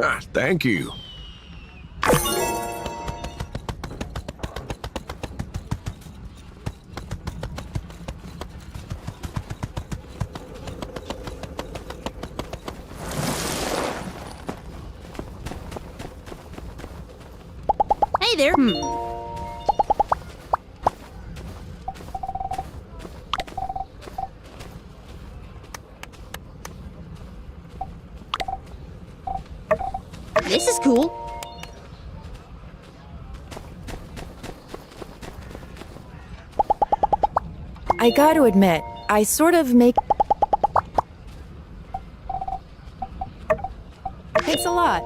Ah, thank you. Hey there. This is cool. I gotta admit, I sort of make... Thanks a lot.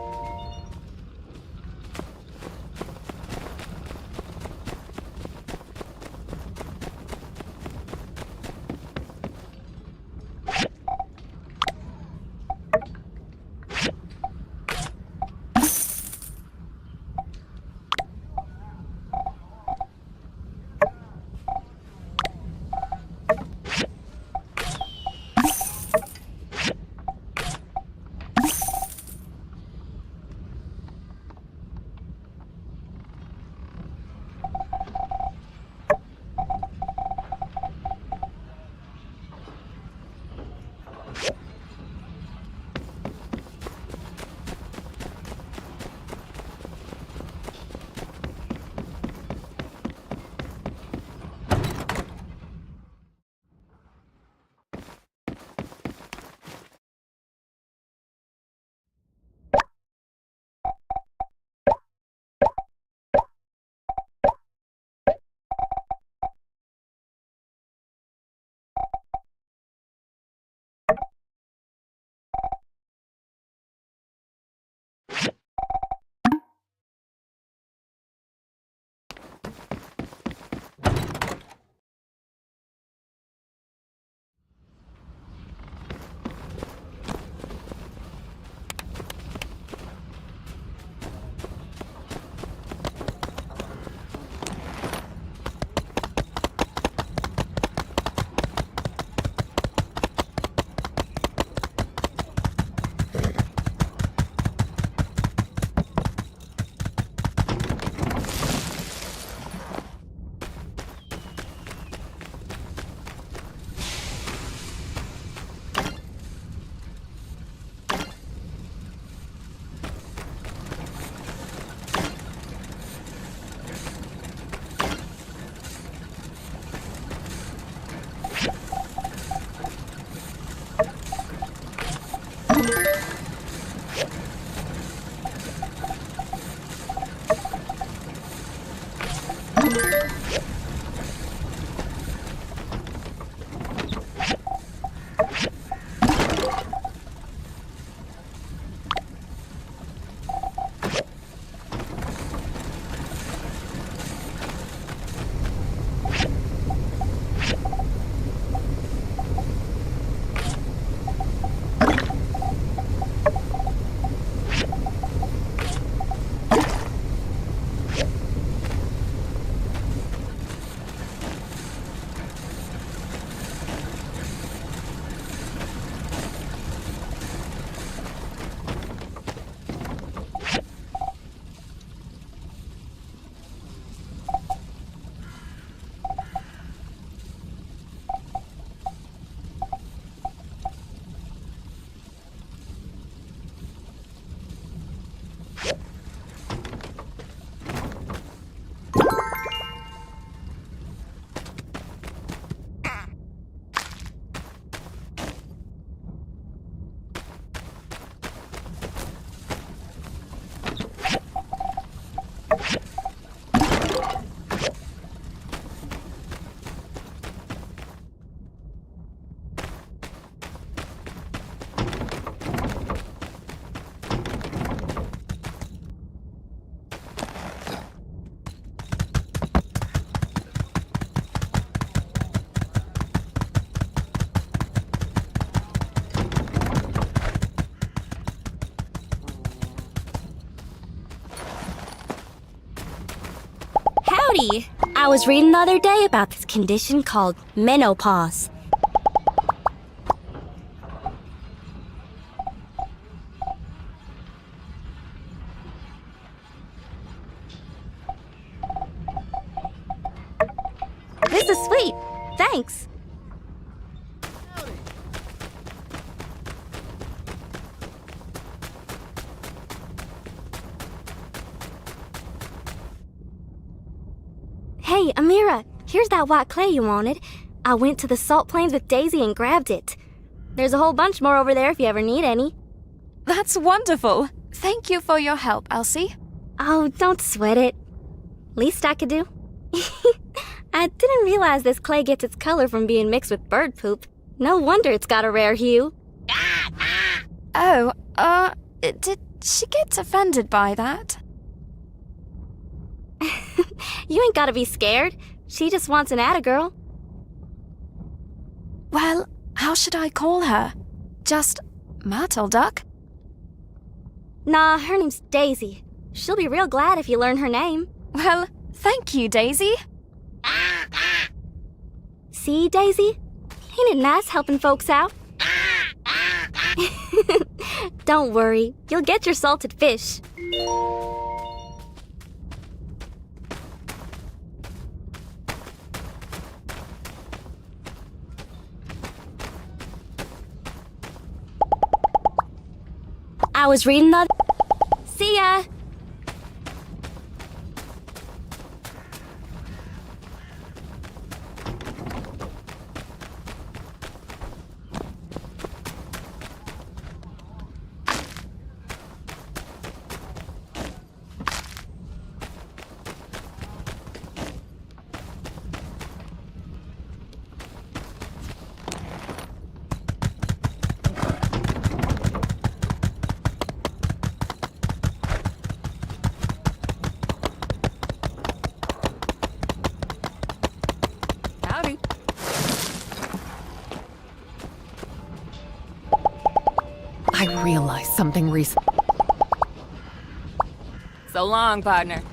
Hey, I was reading the other day about this condition called menopause. This is sweet. Thanks. Hey, Amira, here's that white clay you wanted. I went to the salt plains with Daisy and grabbed it. There's a whole bunch more over there if you ever need any. That's wonderful. Thank you for your help, Elsie. Oh, don't sweat it. Least I could do. I didn't realize this clay gets its color from being mixed with bird poop. No wonder it's got a rare hue. Oh, did she get offended by that? You ain't gotta be scared. She just wants an attagirl. Well, how should I call her? Just Myrtle Duck? Nah, her name's Daisy. She'll be real glad if you learn her name. Well, thank you, Daisy. See, Daisy? Ain't it nice helping folks out? Don't worry, you'll get your salted fish. I was reading the... See ya! Howdy. I realized something recent. So long, partner.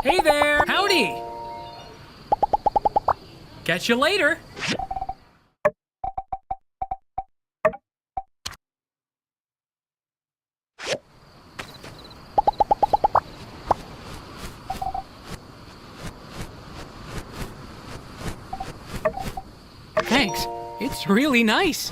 Hey there! Howdy! Catch you later! Thanks. It's really nice.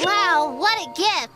Wow, what a gift!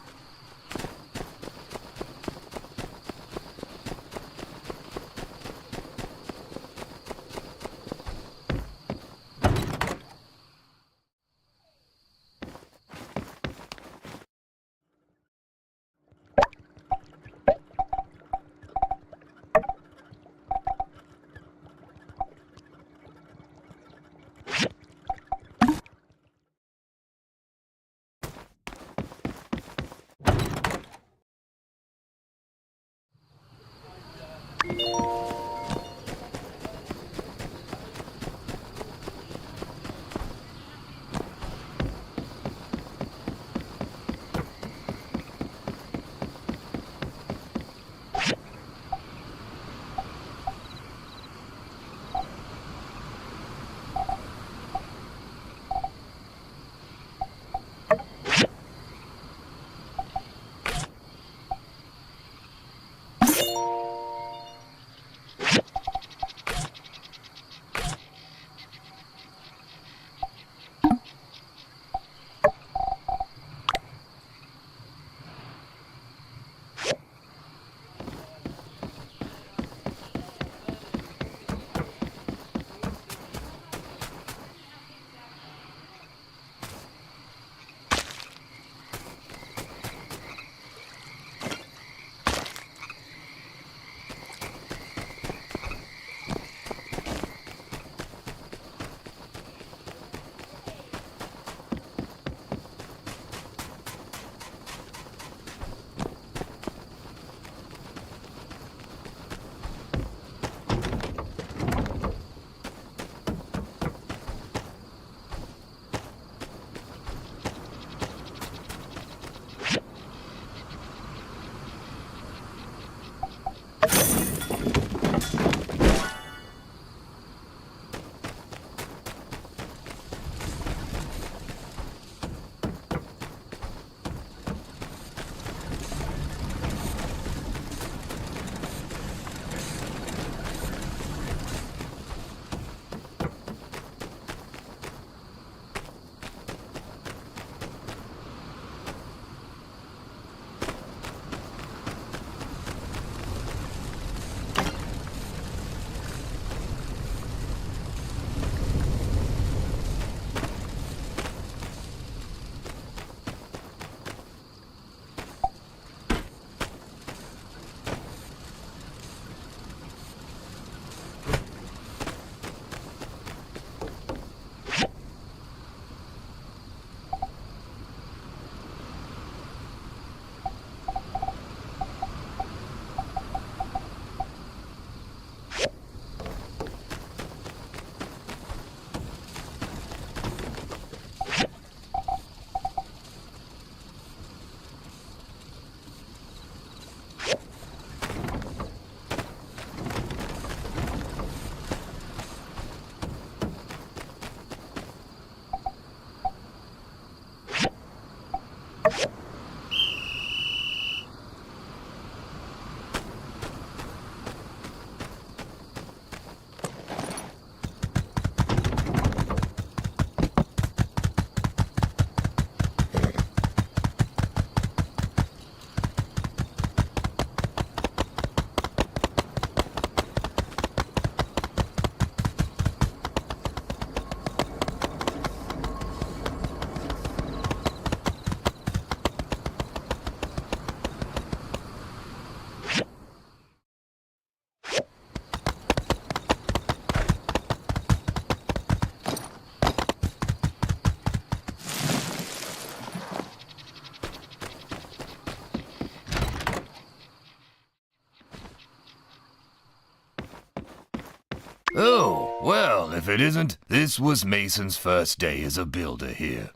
Oh, well, if it isn't, this was Mason's first day as a builder here.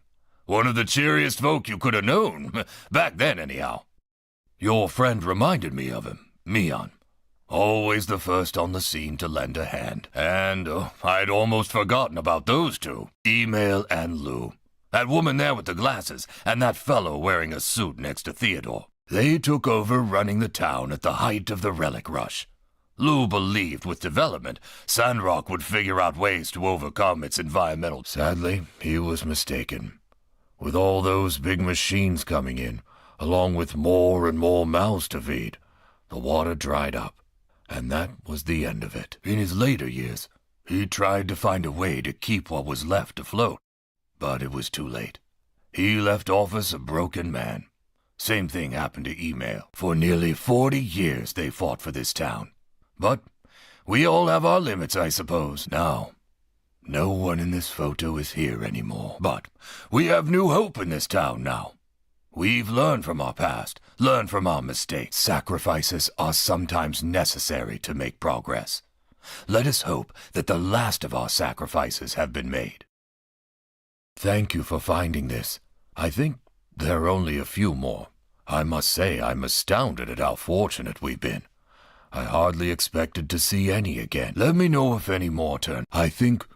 One of the cheeriest folk you could have known, back then anyhow. Your friend reminded me of him, Mion. Always the first on the scene to lend a hand. And I'd almost forgotten about those two, Email and Lou. That woman there with the glasses, and that fellow wearing a suit next to Theodore. They took over running the town at the height of the relic rush. Lou believed with development, Sandrock would figure out ways to overcome its environmental... Sadly, he was mistaken. With all those big machines coming in, along with more and more mouths to feed, the water dried up, and that was the end of it. In his later years, he tried to find a way to keep what was left afloat, but it was too late. He left office a broken man. Same thing happened to Email. For nearly 40 years they fought for this town. But we all have our limits, I suppose. Now, no one in this photo is here anymore. But we have new hope in this town now. We've learned from our past, learned from our mistakes. Sacrifices are sometimes necessary to make progress. Let us hope that the last of our sacrifices have been made. Thank you for finding this. I think there are only a few more. I must say I'm astounded at how fortunate we've been. I hardly expected to see any again. Let me know if any more turn. I think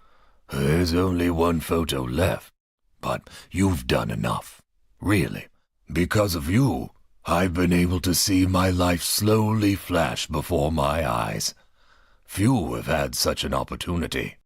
there's only one photo left. But you've done enough. Really. Because of you, I've been able to see my life slowly flash before my eyes. Few have had such an opportunity.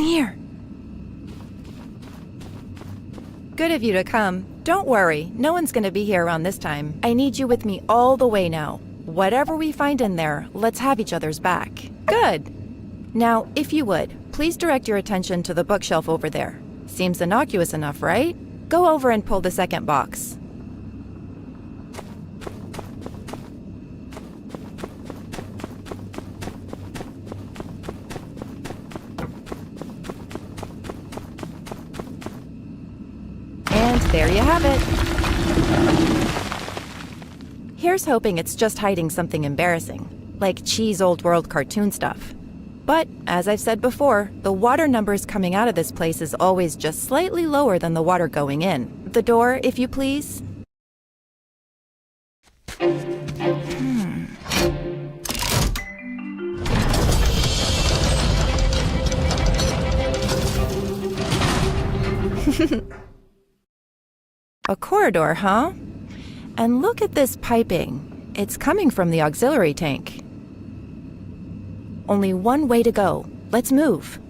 here. Good of you to come. Don't worry, no one's gonna be here around this time. I need you with me all the way now. Whatever we find in there, let's have each other's back. Good. Now, if you would, please direct your attention to the bookshelf over there. Seems innocuous enough, right? Go over and pull the second box. And there you have it. Here's hoping it's just hiding something embarrassing, like cheese old world cartoon stuff. But, as I've said before, the water numbers coming out of this place is always just slightly lower than the water going in. The door, if you please. A corridor, huh? And look at this piping. It's coming from the auxiliary tank. Only one way to go. Let's move.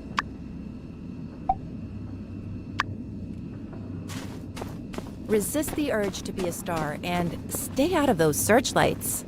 Resist the urge to be a star and stay out of those searchlights.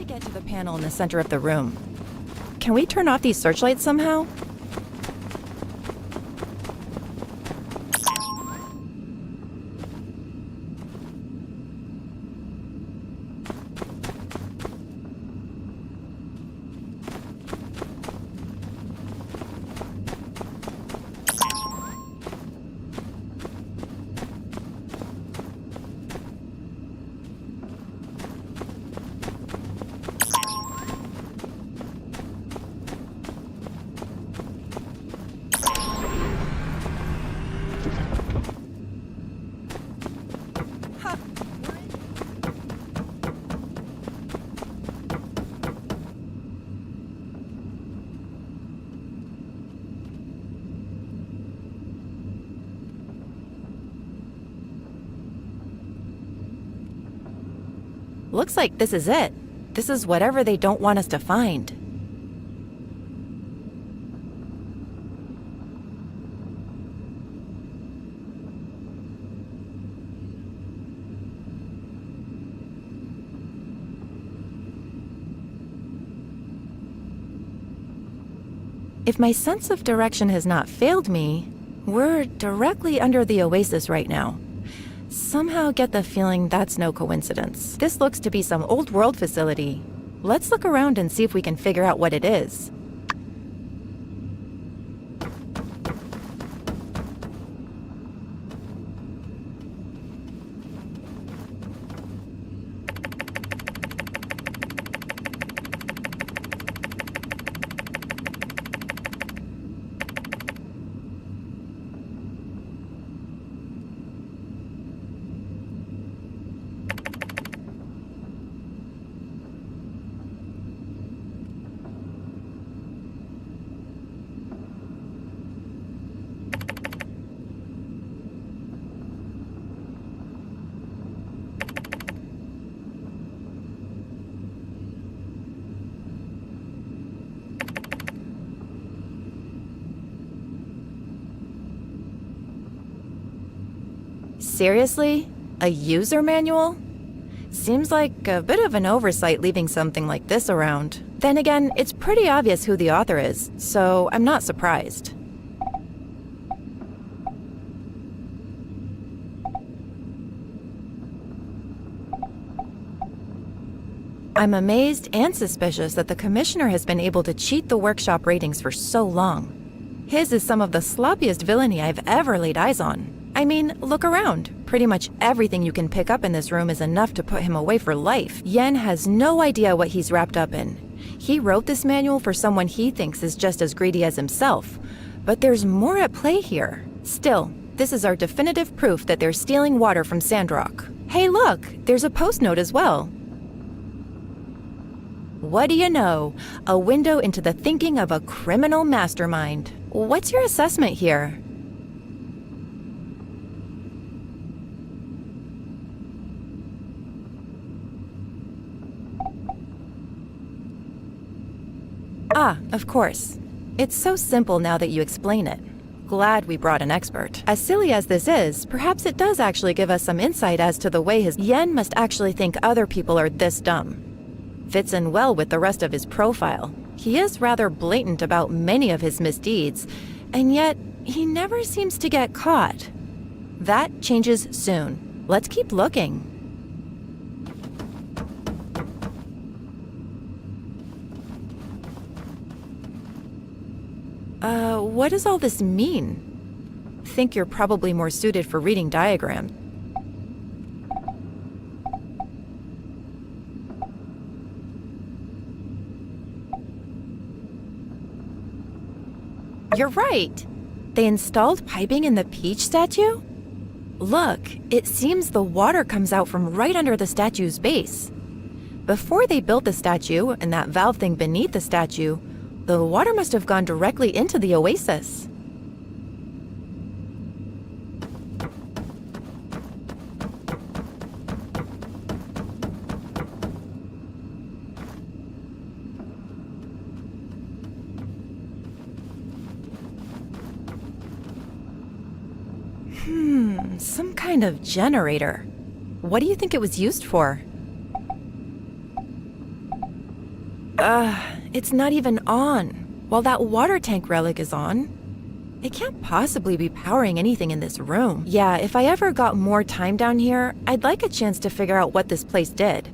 Get to the panel in the center of the room. Can we turn off these searchlights somehow? Looks like this is it. This is whatever they don't want us to find. If my sense of direction has not failed me, we're directly under the oasis right now. Somehow get the feeling that's no coincidence. This looks to be some old world facility. Let's look around and see if we can figure out what it is. Seriously? A user manual? Seems like a bit of an oversight leaving something like this around. Then again, it's pretty obvious who the author is, so I'm not surprised. I'm amazed and suspicious that the commissioner has been able to cheat the workshop ratings for so long. His is some of the sloppiest villainy I've ever laid eyes on. I mean, look around. Pretty much everything you can pick up in this room is enough to put him away for life. Yen has no idea what he's wrapped up in. He wrote this manual for someone he thinks is just as greedy as himself. But there's more at play here. Still, this is our definitive proof that they're stealing water from Sandrock. Hey look, there's a post note as well. What do you know? A window into the thinking of a criminal mastermind. What's your assessment here? Ah, of course. It's so simple now that you explain it. Glad we brought an expert. As silly as this is, perhaps it does actually give us some insight as to the way his Yen must actually think other people are this dumb. Fits in well with the rest of his profile. He is rather blatant about many of his misdeeds, and yet he never seems to get caught. That changes soon. Let's keep looking. What does all this mean? Think you're probably more suited for reading diagrams. You're right. They installed piping in the Peach statue? Look, it seems the water comes out from right under the statue's base. Before they built the statue and that valve thing beneath the statue, the water must have gone directly into the oasis. Some kind of generator. What do you think it was used for? It's not even on, while that water tank relic is on. It can't possibly be powering anything in this room. Yeah, if I ever got more time down here, I'd like a chance to figure out what this place did.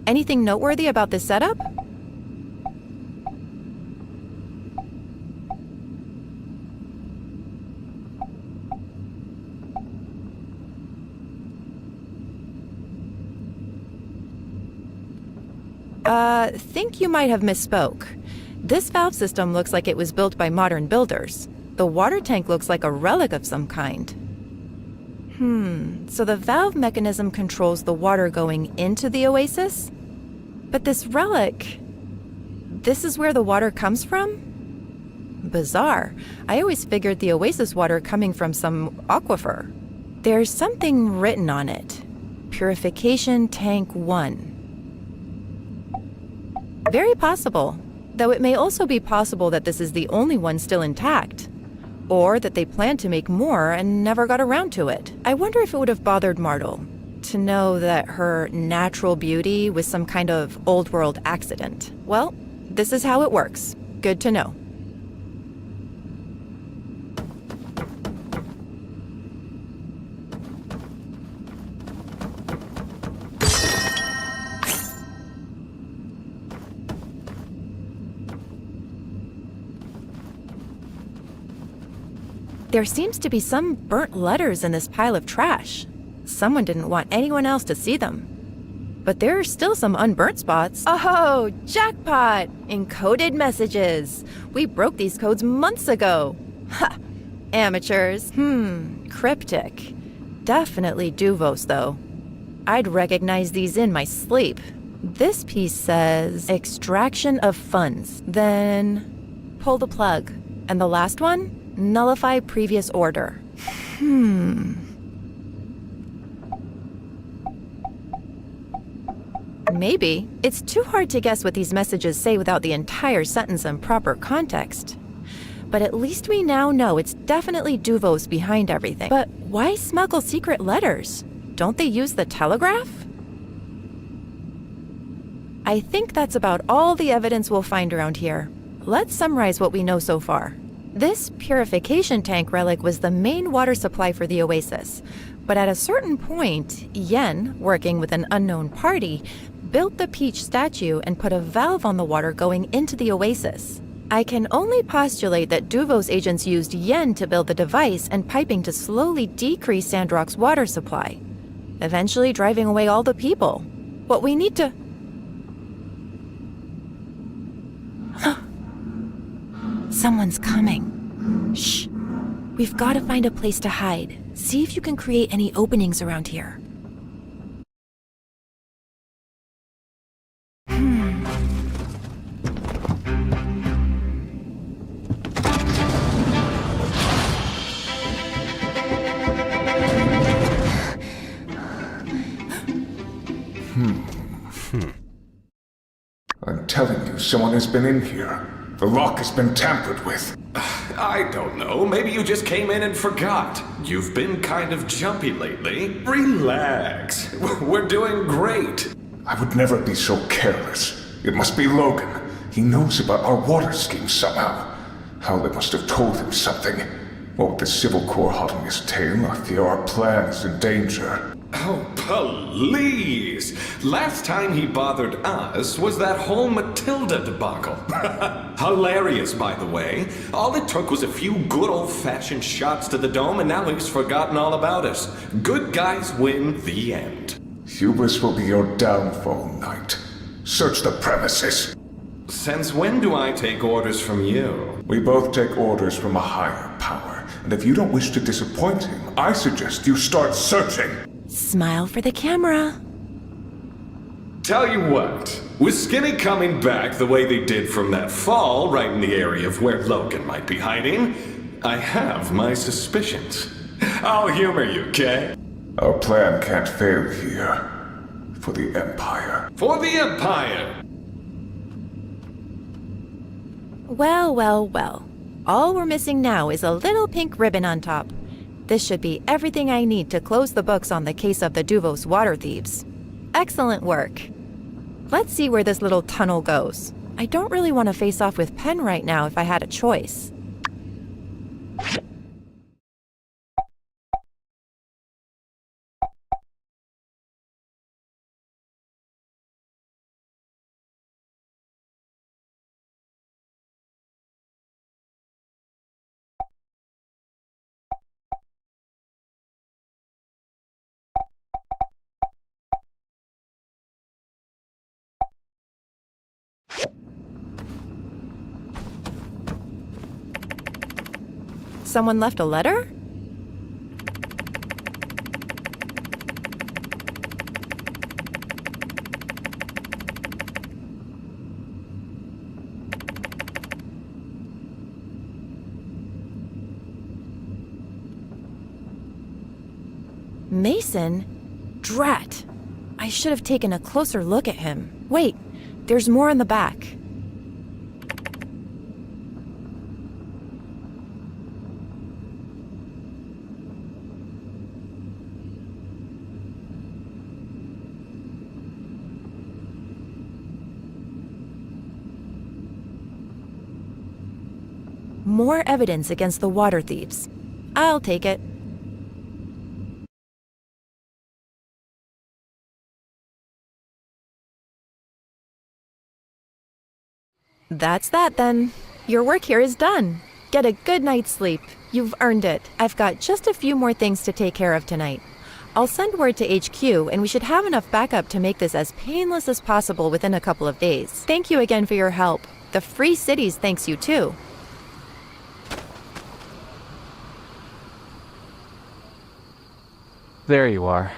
Anything noteworthy about this setup? Think you might have misspoke. This valve system looks like it was built by modern builders. The water tank looks like a relic of some kind. So the valve mechanism controls the water going into the oasis? But this relic... this is where the water comes from? Bizarre. I always figured the oasis water coming from some aquifer. There's something written on it. Purification Tank 1. Very possible, though it may also be possible that this is the only one still intact. Or that they planned to make more and never got around to it. I wonder if it would have bothered Martel to know that her natural beauty was some kind of old world accident. Well, this is how it works. Good to know. There seems to be some burnt letters in this pile of trash. Someone didn't want anyone else to see them. But there are still some unburnt spots. Oh, jackpot! Encoded messages. We broke these codes months ago. Ha! Amateurs. Cryptic. Definitely Duvos, though. I'd recognize these in my sleep. This piece says, extraction of funds. Then, pull the plug. And the last one? Nullify previous order. Maybe. It's too hard to guess what these messages say without the entire sentence in proper context. But at least we now know it's definitely Duvos behind everything. But why smuggle secret letters? Don't they use the telegraph? I think that's about all the evidence we'll find around here. Let's summarize what we know so far. This purification tank relic was the main water supply for the oasis. But at a certain point, Yen, working with an unknown party, built the peach statue and put a valve on the water going into the oasis. I can only postulate that Duvos agents used Yen to build the device and piping to slowly decrease Sandrock's water supply, eventually driving away all the people. What we need to... Someone's coming. Shh. We've got to find a place to hide. See if you can create any openings around here. I'm telling you, someone has been in here. The lock has been tampered with. I don't know. Maybe you just came in and forgot. You've been kind of jumpy lately. Relax. We're doing great. I would never be so careless. It must be Logan. He knows about our water scheme somehow. Howlett must have told him something. What with the Civil Corps hot on his tail, I fear our plan is in danger. Oh, please! Last time he bothered us was that whole Matilda debacle. Hilarious, by the way. All it took was a few good old-fashioned shots to the dome, and now he's forgotten all about us. Good guys win, the end. Hubris will be your downfall, Knight. Search the premises. Since when do I take orders from you? We both take orders from a higher power, and if you don't wish to disappoint him, I suggest you start searching. Smile for the camera. Tell you what, with Skinny coming back the way they did from that fall, right in the area of where Logan might be hiding, I have my suspicions. I'll humor you, Kay? Our plan can't fail here. For the Empire. For the Empire! Well, well, well. All we're missing now is a little pink ribbon on top. This should be everything I need to close the books on the case of the Duvos water thieves. Excellent work. Let's see where this little tunnel goes. I don't really want to face off with Penn right now if I had a choice. Someone left a letter? Mason? Drat! I should have taken a closer look at him. Wait, there's more in the back. More evidence against the water thieves. I'll take it. That's that then. Your work here is done. Get a good night's sleep. You've earned it. I've got just a few more things to take care of tonight. I'll send word to HQ, and we should have enough backup to make this as painless as possible within a couple of days. Thank you again for your help. The Free Cities thanks you too. There you are.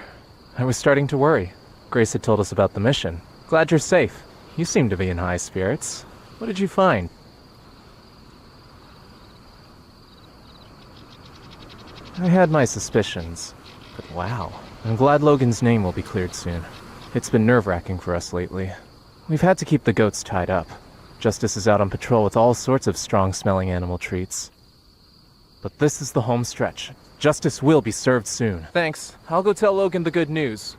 I was starting to worry. Grace had told us about the mission. Glad you're safe. You seem to be in high spirits. What did you find? I had my suspicions, but wow. I'm glad Logan's name will be cleared soon. It's been nerve-wracking for us lately. We've had to keep the goats tied up. Justice is out on patrol with all sorts of strong-smelling animal treats. But this is the home stretch. Justice will be served soon. Thanks. I'll go tell Logan the good news.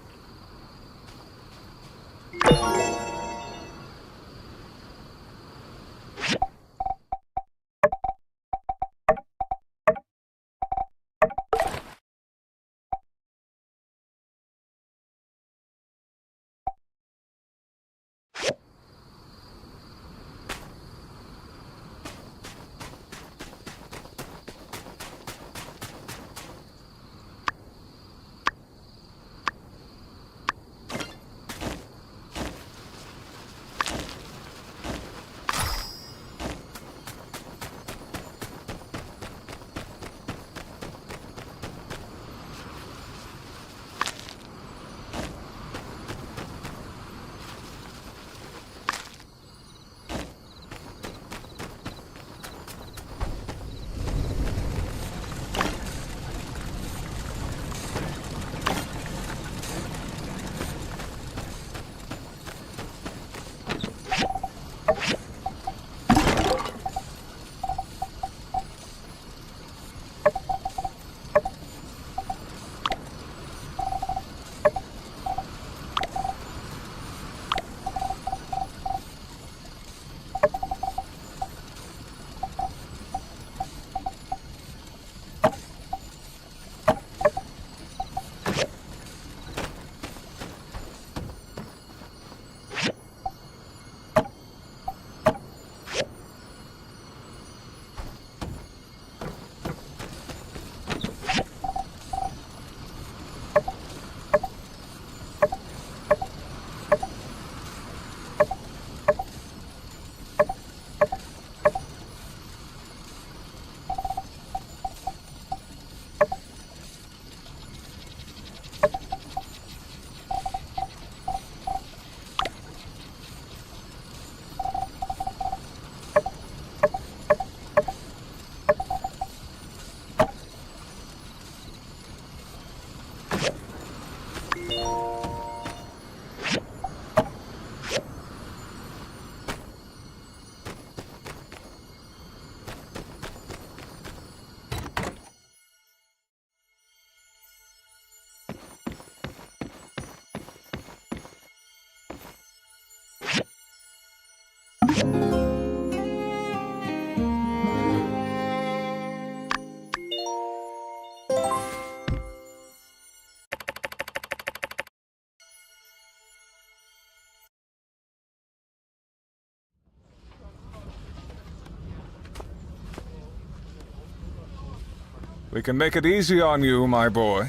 We can make it easy on you, my boy.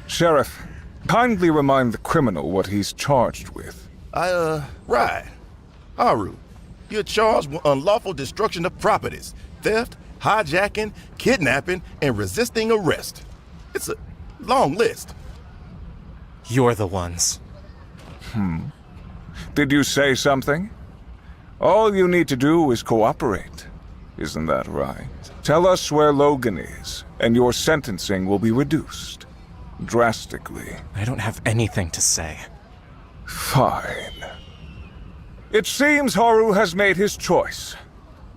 Sheriff, kindly remind the criminal what he's charged with. Right. Haru, you're charged with unlawful destruction of properties, theft, hijacking, kidnapping, and resisting arrest. It's a long list. You're the ones. Did you say something? All you need to do is cooperate. Isn't that right? Tell us where Logan is, and your sentencing will be reduced. Drastically. I don't have anything to say. Fine. It seems Haru has made his choice.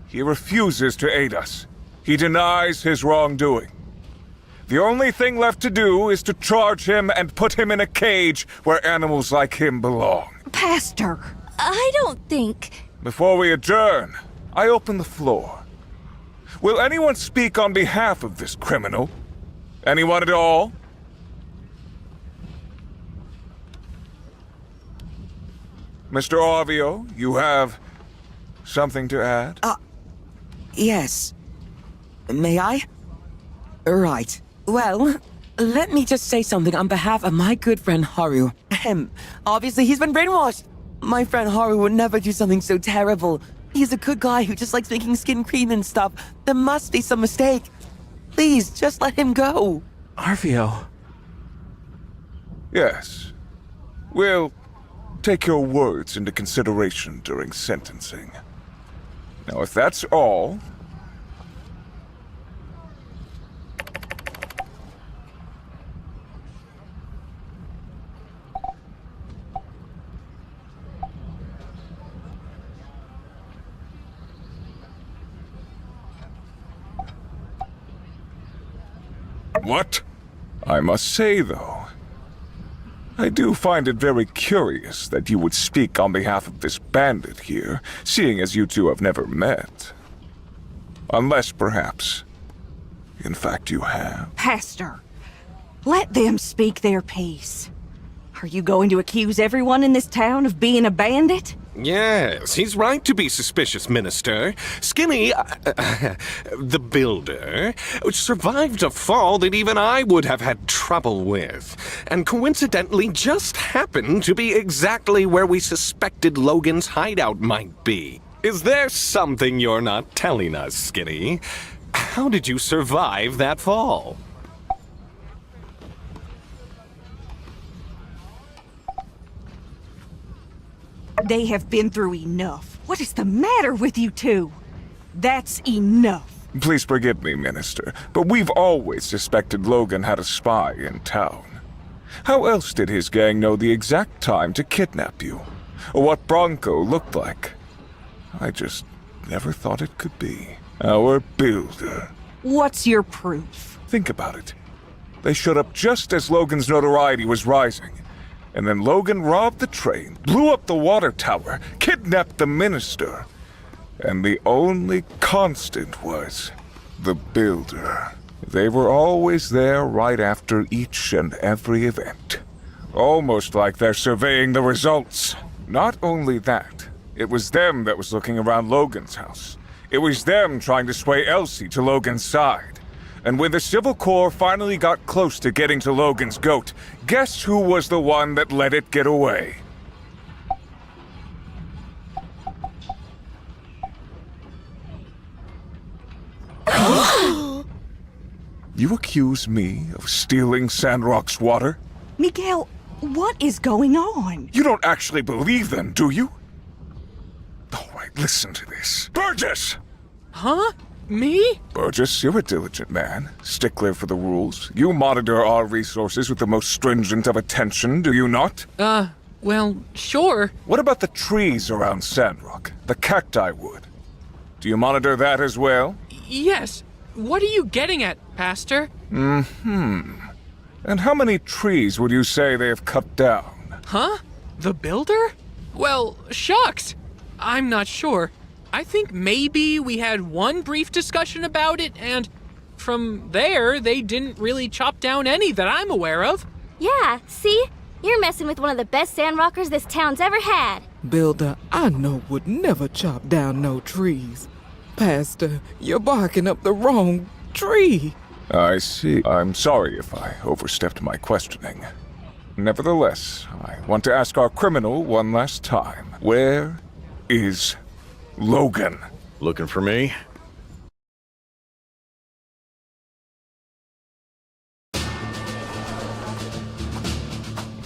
He refuses to aid us. He denies his wrongdoing. The only thing left to do is to charge him and put him in a cage where animals like him belong. Pastor, I don't think... Before we adjourn, I open the floor. Will anyone speak on behalf of this criminal? Anyone at all? Mr. Arvio, you have something to add? Yes. May I? Right. Well, let me just say something on behalf of my good friend Haru. Obviously he's been brainwashed. My friend Haru would never do something so terrible. He's a good guy who just likes making skin cream and stuff. There must be some mistake. Please, just let him go. Arvio. Yes. We'll take your words into consideration during sentencing. Now, if that's all... What? I must say, though, I do find it very curious that you would speak on behalf of this bandit here, seeing as you two have never met. Unless, perhaps, in fact you have. Pastor, let them speak their piece. Are you going to accuse everyone in this town of being a bandit? Yes, he's right to be suspicious, Minister. Skinny, the builder, survived a fall that even I would have had trouble with, and coincidentally just happened to be exactly where we suspected Logan's hideout might be. Is there something you're not telling us, Skinny? How did you survive that fall? They have been through enough. What is the matter with you two? That's enough. Please forgive me, Minister, but we've always suspected Logan had a spy in town. How else did his gang know the exact time to kidnap you? Or what Bronco looked like? I just never thought it could be. Our builder. What's your proof? Think about it. They showed up just as Logan's notoriety was rising. And then Logan robbed the train, blew up the water tower, kidnapped the minister. And the only constant was the builder. They were always there right after each and every event. Almost like they're surveying the results. Not only that, it was them that was looking around Logan's house. It was them trying to sway Elsie to Logan's side. And when the Civil Corps finally got close to getting to Logan's goat, guess who was the one that let it get away? You accuse me of stealing Sandrock's water? Miguel, what is going on? You don't actually believe them, do you? All right, listen to this. Burgess! Huh? Me? Burgess, you're a diligent man, stickler for the rules. You monitor our resources with the most stringent of attention, do you not? Well, sure. What about the trees around Sandrock? The cacti wood? Do you monitor that as well? Yes. What are you getting at, Pastor? And how many trees would you say they have cut down? Huh? The builder? Well, shucks. I'm not sure. I think maybe we had one brief discussion about it, and from there, they didn't really chop down any that I'm aware of. Yeah, see? You're messing with one of the best sandrockers this town's ever had. Builder, I know would never chop down no trees. Pastor, you're barking up the wrong tree. I see. I'm sorry if I overstepped my questioning. Nevertheless, I want to ask our criminal one last time. Where is Logan? Looking for me?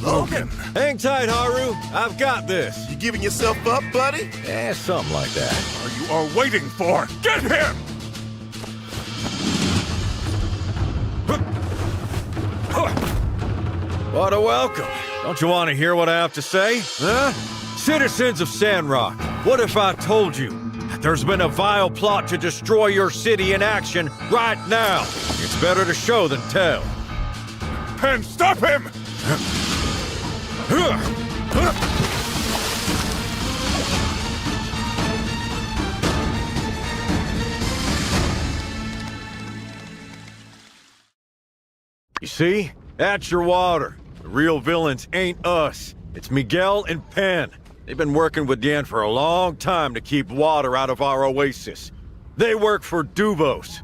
Logan! Hang tight, Haru. I've got this. You giving yourself up, buddy? Yeah, something like that. What you are waiting for? Get him! What a welcome. Don't you want to hear what I have to say? Huh? Citizens of Sandrock, what if I told you that there's been a vile plot to destroy your city in action right now? It's better to show than tell. Pen, stop him! You see? That's your water. The real villains ain't us. It's Miguel and Penn. They've been working with Dan for a long time to keep water out of our oasis. They work for Duvos.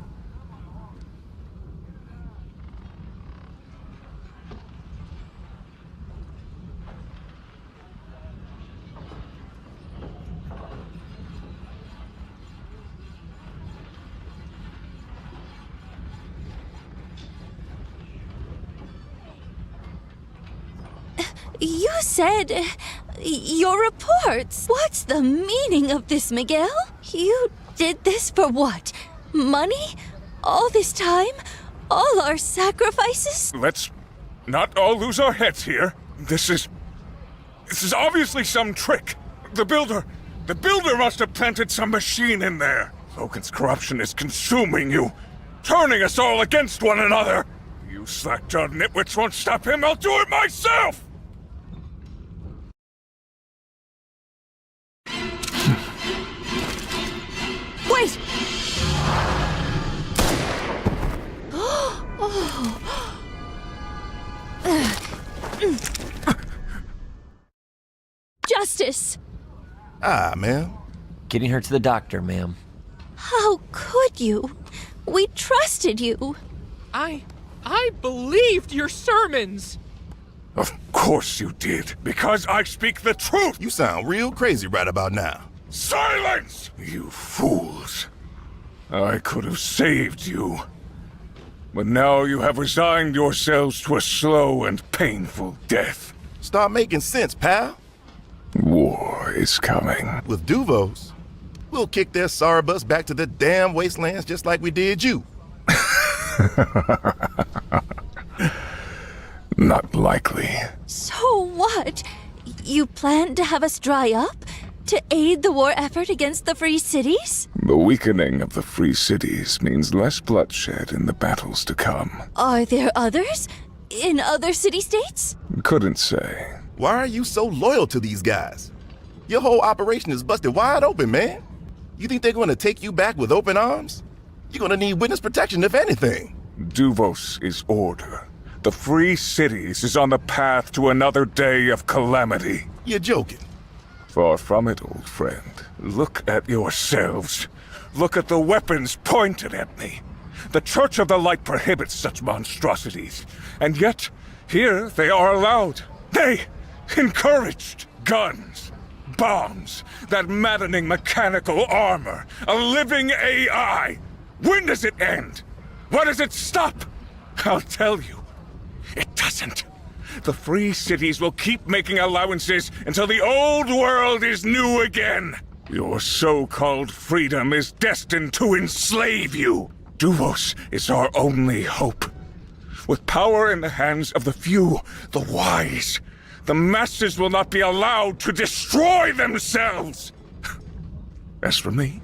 You said your reports. What's the meaning of this, Miguel? You did this for what? Money? All this time? All our sacrifices? Let's not all lose our heads here. This is obviously some trick. The builder must have planted some machine in there. Logan's corruption is consuming you, turning us all against one another. slack-jawed nitwits won't stop him, I'll do it myself! Wait! Justice! Ah, ma'am. Getting her to the doctor, ma'am. How could you? We trusted you. I believed your sermons. Of course you did, because I speak the truth! You sound real crazy right about now. Silence! You fools! I could have saved you. But now you have resigned yourselves to a slow and painful death. Start making sense, pal. War is coming. With Duvos, we'll kick their sorry butts back to the damn wastelands just like we did you. Not likely. So what? You plan to have us dry up? To aid the war effort against the Free Cities? The weakening of the Free Cities means less bloodshed in the battles to come. Are there others? In other city-states? Couldn't say. Why are you so loyal to these guys? Your whole operation is busted wide open, man. You think they're going to take you back with open arms? You're going to need witness protection, if anything. Duvos is order. The Free Cities is on the path to another day of calamity. You're joking. Far from it, old friend. Look at yourselves. Look at the weapons pointed at me. The Church of the Light prohibits such monstrosities, and yet here they are allowed. They encouraged guns, bombs, that maddening mechanical armor, a living AI. When does it end? When does it stop? I'll tell you. It doesn't. The Free Cities will keep making allowances until the old world is new again. Your so-called freedom is destined to enslave you. Duvos is our only hope. With power in the hands of the few, the wise, the masses will not be allowed to destroy themselves. As for me,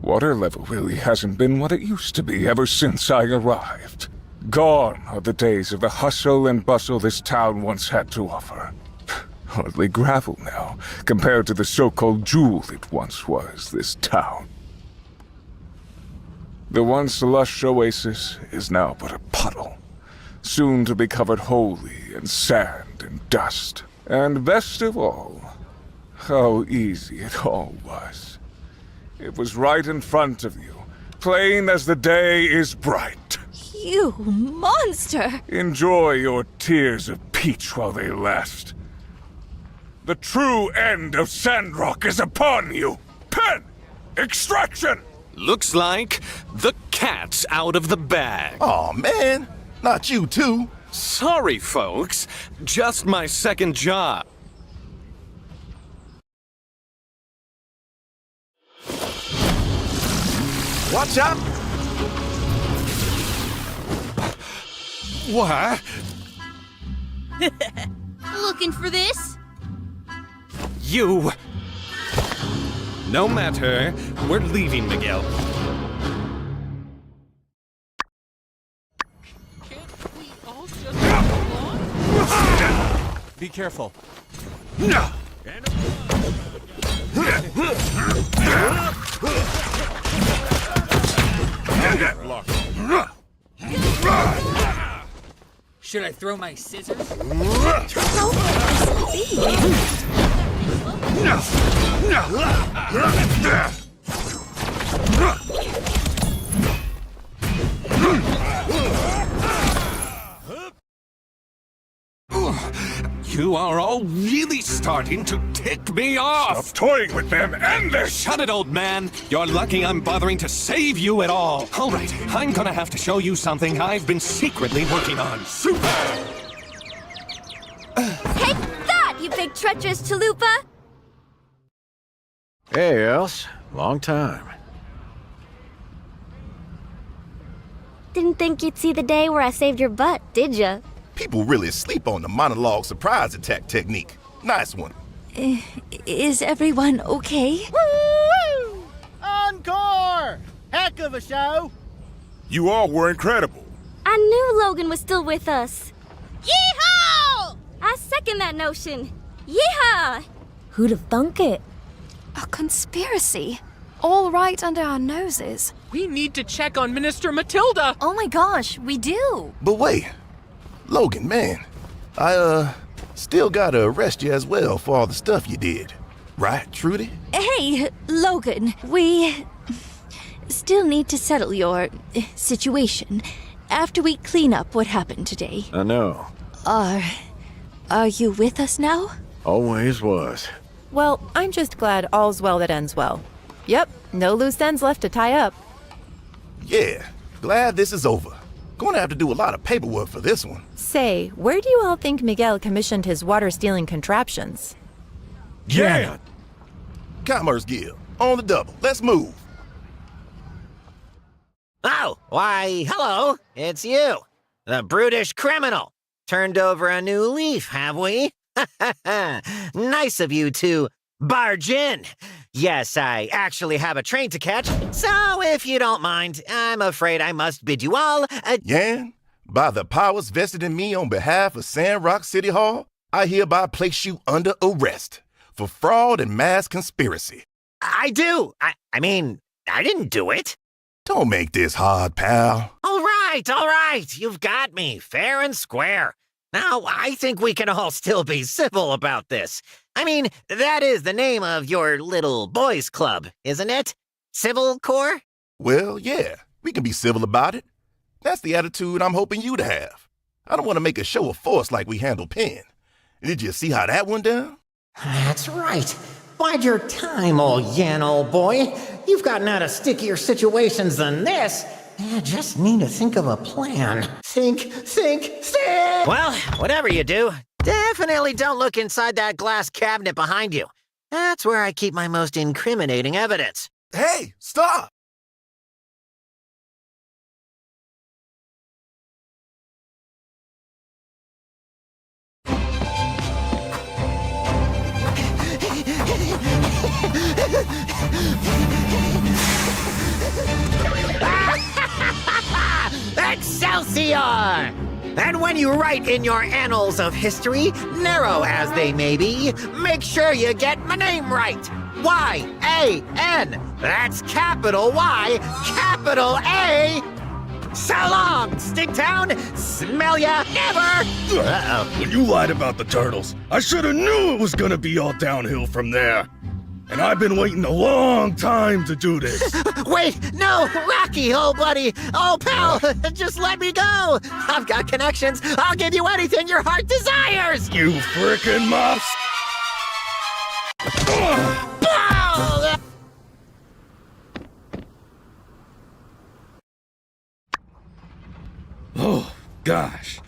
water level really hasn't been what it used to be ever since I arrived. Gone are the days of the hustle and bustle this town once had to offer. Hardly gravel now, compared to the so-called jewel it once was, this town. The once lush oasis is now but a puddle, soon to be covered wholly in sand and dust. And best of all, how easy it all was. It was right in front of you, plain as the day is bright. You monster! Enjoy your tears of peach while they last. The true end of Sandrock is upon you! Pen! Extraction! Looks like the cat's out of the bag. Aw, man. Not you, too. Sorry, folks. Just my second job. Watch out! What? Looking for this? You... No matter. We're leaving, Miguel. Can't we all just get along? Be careful. Should I throw my scissors? You are all really starting to tick me off! Stop toying with them and their... Shut it, old man! You're lucky I'm bothering to save you at all! Alright, I'm gonna have to show you something I've been secretly working on. Take that, you big treacherous chalupa! Hey, Els. Long time. Didn't think you'd see the day where I saved your butt, did ya? People really sleep on the monologue surprise attack technique. Nice one. Is everyone okay? Woo! Encore! Heck of a show! You all were incredible. I knew Logan was still with us. Yeehaw! I second that notion. Yeehaw! Who'd have thunk it? A conspiracy. All right under our noses. We need to check on Minister Matilda. Oh my gosh, we do. But wait, Logan, man, I still gotta arrest you as well for all the stuff you did. Right, Trudy? Hey, Logan, we still need to settle your situation after we clean up what happened today. I know. Are you with us now? Always was. Well, I'm just glad all's well that ends well. Yep, no loose ends left to tie up. Yeah, glad this is over. Gonna have to do a lot of paperwork for this one. Say, where do you all think Miguel commissioned his water-stealing contraptions? Yeah! Commerce Guild, on the double. Let's move. Oh, why, hello. It's you, the brutish criminal. Turned over a new leaf, have we? Nice of you to barge in. Yes, I actually have a train to catch, so if you don't mind, I'm afraid I must bid you all Yan, by the powers vested in me on behalf of Sandrock City Hall, I hereby place you under arrest for fraud and mass conspiracy. I do. I mean, I didn't do it. Don't make this hard, pal. All right. You've got me, fair and square. Now, I think we can all still be civil about this. I mean, that is the name of your little boys' club, isn't it? Civil Corps? Well, yeah, we can be civil about it. That's the attitude I'm hoping you to have. I don't want to make a show of force like we handled Penn. Did you see how that went down? That's right. Bide your time, old Yan, old boy. You've gotten out of stickier situations than this. You just need to think of a plan. Think. Well, whatever you do, definitely don't look inside that glass cabinet behind you. That's where I keep my most incriminating evidence. Hey, stop! Excelsior! And when you write in your annals of history, narrow as they may be, make sure you get my name right. Y-A-N. That's capital Y, capital A. So long, Stinktown. Smell ya never. Uh-oh. When you lied about the turtles, I should have knew it was gonna be all downhill from there. And I've been waiting a long time to do this. Wait, no, Rocky, old buddy, old pal, just let me go. I've got connections. I'll give you anything your heart desires. You frickin' mops. Oh, gosh.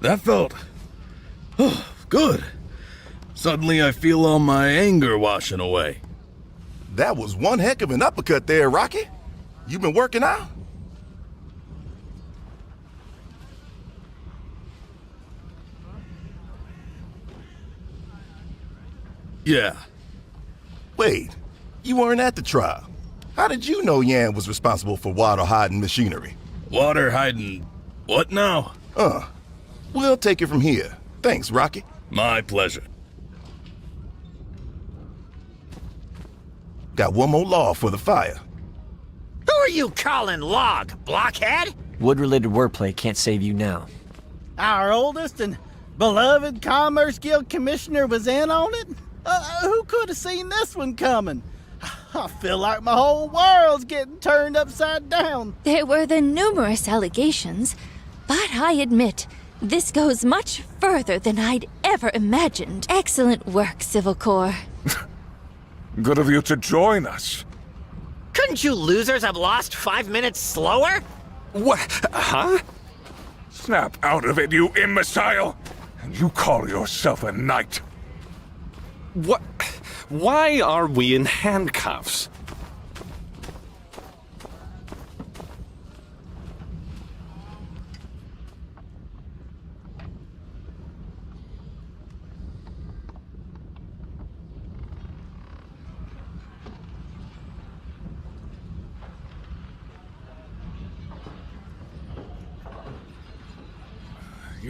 That felt good. Suddenly I feel all my anger washing away. That was one heck of an uppercut there, Rocky. You been working out? Yeah. Wait, you weren't at the trial. How did you know Yan was responsible for water hiding machinery? Water hiding what now? We'll take it from here. Thanks, Rocky. My pleasure. Got one more law for the fire. Who are you calling log, blockhead? Wood-related wordplay can't save you now. Our oldest and beloved Commerce Guild Commissioner was in on it? Who could have seen this one coming? I feel like my whole world's getting turned upside down. There were the numerous allegations, but I admit, this goes much further than I'd ever imagined. Excellent work, Civil Corps. Good of you to join us. Couldn't you losers have lost 5 minutes slower? What? Huh? Snap out of it, you imbecile! And you call yourself a knight. What? Why are we in handcuffs?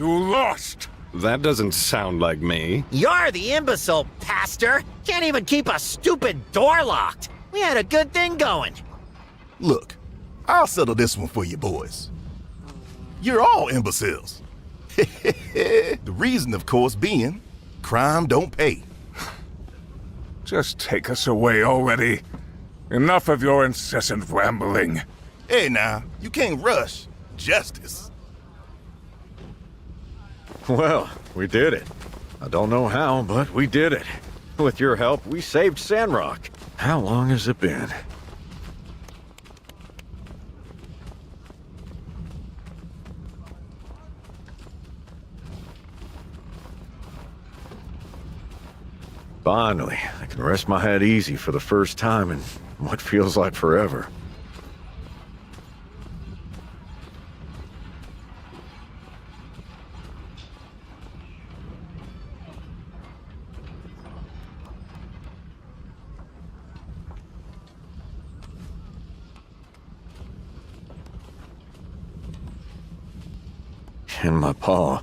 You lost! That doesn't sound like me. You're the imbecile, pastor! Can't even keep a stupid door locked! We had a good thing going. Look, I'll settle this one for you boys. You're all imbeciles. The reason, of course, being crime don't pay. Just take us away already. Enough of your incessant rambling. Hey now, you can't rush justice. Well, we did it. I don't know how, but we did it. With your help, we saved Sandrock. How long has it been? Finally, I can rest my head easy for the first time in what feels like forever. In my paw.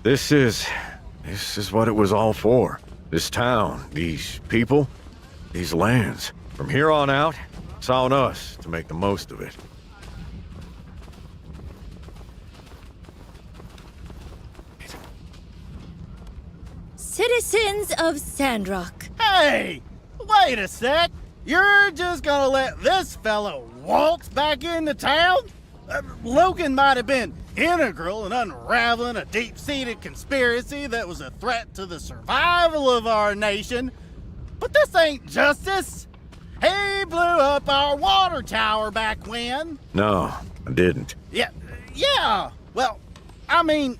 This is what it was all for. This town, these people, these lands. From here on out, it's on us to make the most of it. Citizens of Sandrock. Hey! Wait a sec! You're just gonna let this fellow waltz back into town? Logan might have been integral in unraveling a deep-seated conspiracy that was a threat to the survival of our nation, but this ain't justice. He blew up our water tower back when. No, I didn't. Yeah. Well, I mean,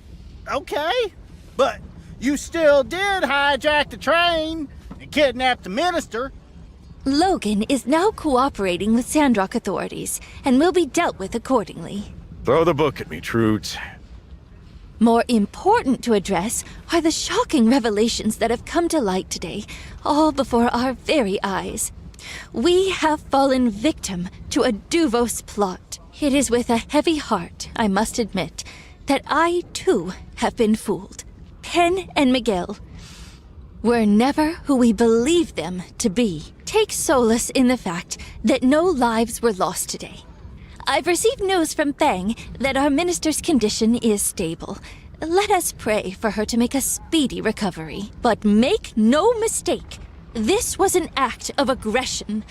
okay, but you still did hijack the train and kidnap the minister. Logan is now cooperating with Sandrock authorities and will be dealt with accordingly. Throw the book at me, Trudes. More important to address are the shocking revelations that have come to light today, all before our very eyes. We have fallen victim to a Duvos plot. It is with a heavy heart, I must admit, that I, too, have been fooled. Penn and Miguel were never who we believed them to be. Take solace in the fact that no lives were lost today. I've received news from Fang that our minister's condition is stable. Let us pray for her to make a speedy recovery. But make no mistake, this was an act of aggression.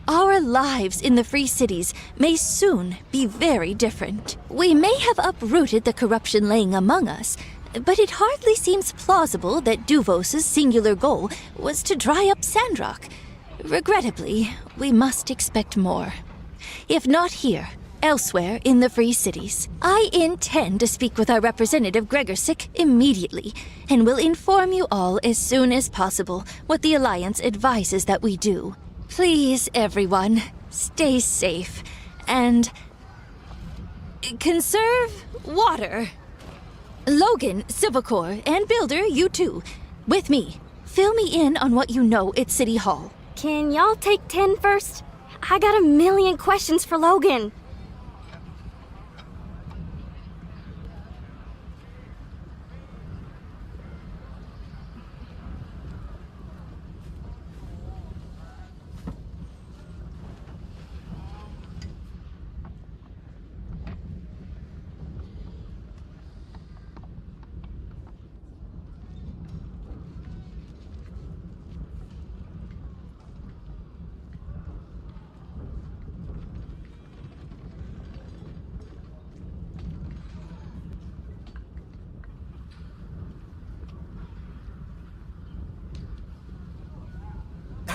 Our lives in the free cities may soon be very different. We may have uprooted the corruption laying among us, but it hardly seems plausible that Duvos' singular goal was to dry up Sandrock. Regrettably, we must expect more. If not here, elsewhere in the Free Cities. I intend to speak with our representative Gregorsick immediately, and will inform you all as soon as possible what the Alliance advises that we do. Please, everyone, stay safe, and conserve water. Logan, Civil Corps, and Builder, you too. With me. Fill me in on what you know at City Hall. Can y'all take 10 first? I got a million questions for Logan.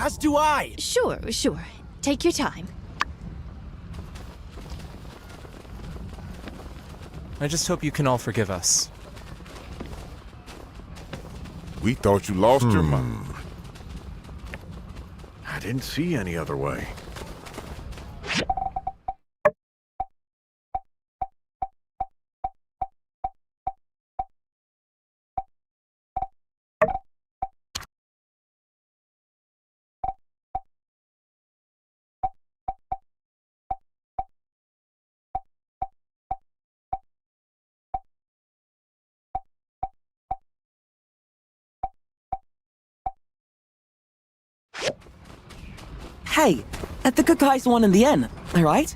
As do I. Sure. Take your time. I just hope you can all forgive us. We thought you lost your mind. I didn't see any other way. Hey, the good guys won in the end, alright?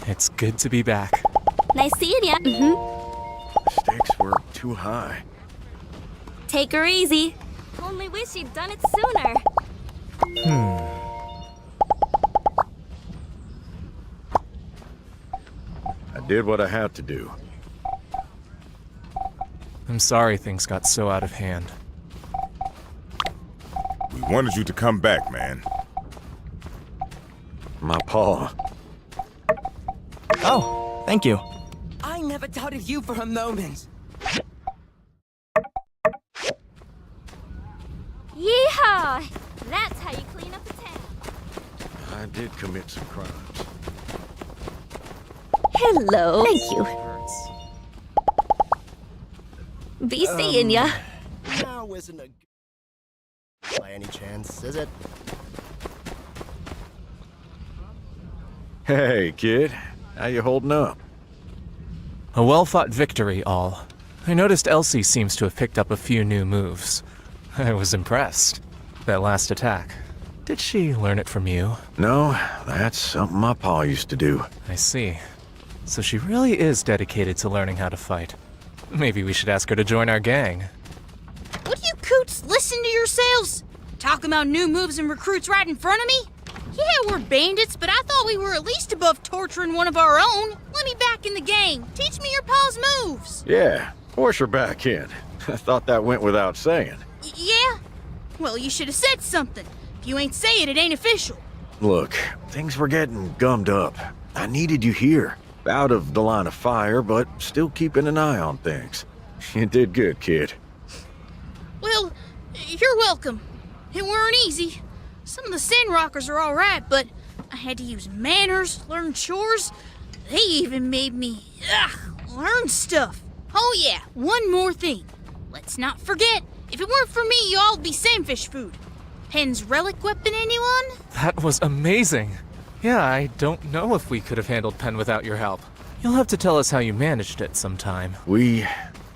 It's good to be back. Nice seeing ya. The stakes were too high. Take her easy. Only wish you'd done it sooner. I did what I had to do. I'm sorry things got so out of hand. We wanted you to come back, man. My paw. Oh, thank you. I never doubted you for a moment. Yeehaw! That's how you clean up a town. I did commit some crimes. Hello. Thank you. Be seeing ya. Now isn't a by any chance, is it? Hey, kid. How you holding up? A well-fought victory, all. I noticed Elsie seems to have picked up a few new moves. I was impressed. That last attack. Did she learn it from you? No, that's something my pa used to do. I see. So she really is dedicated to learning how to fight. Maybe we should ask her to join our gang. Would you coots listen to yourselves? Talking about new moves and recruits right in front of me? Yeah, we're bandits, but I thought we were at least above torturing one of our own. Let me back in the gang. Teach me your pa's moves. Yeah, force her back in. I thought that went without saying. Yeah? Well, you should have said something. If you ain't say it, it ain't official. Look, things were getting gummed up. I needed you here. Out of the line of fire, but still keeping an eye on things. You did good, kid. Well, you're welcome. It weren't easy. Some of the Sandrockers are alright, but I had to use manners, learn chores. They even made me, learn stuff. Oh yeah, one more thing. Let's not forget, if it weren't for me, y'all'd be sandfish food. Pen's relic weapon, anyone? That was amazing. Yeah, I don't know if we could have handled Pen without your help. You'll have to tell us how you managed it sometime. We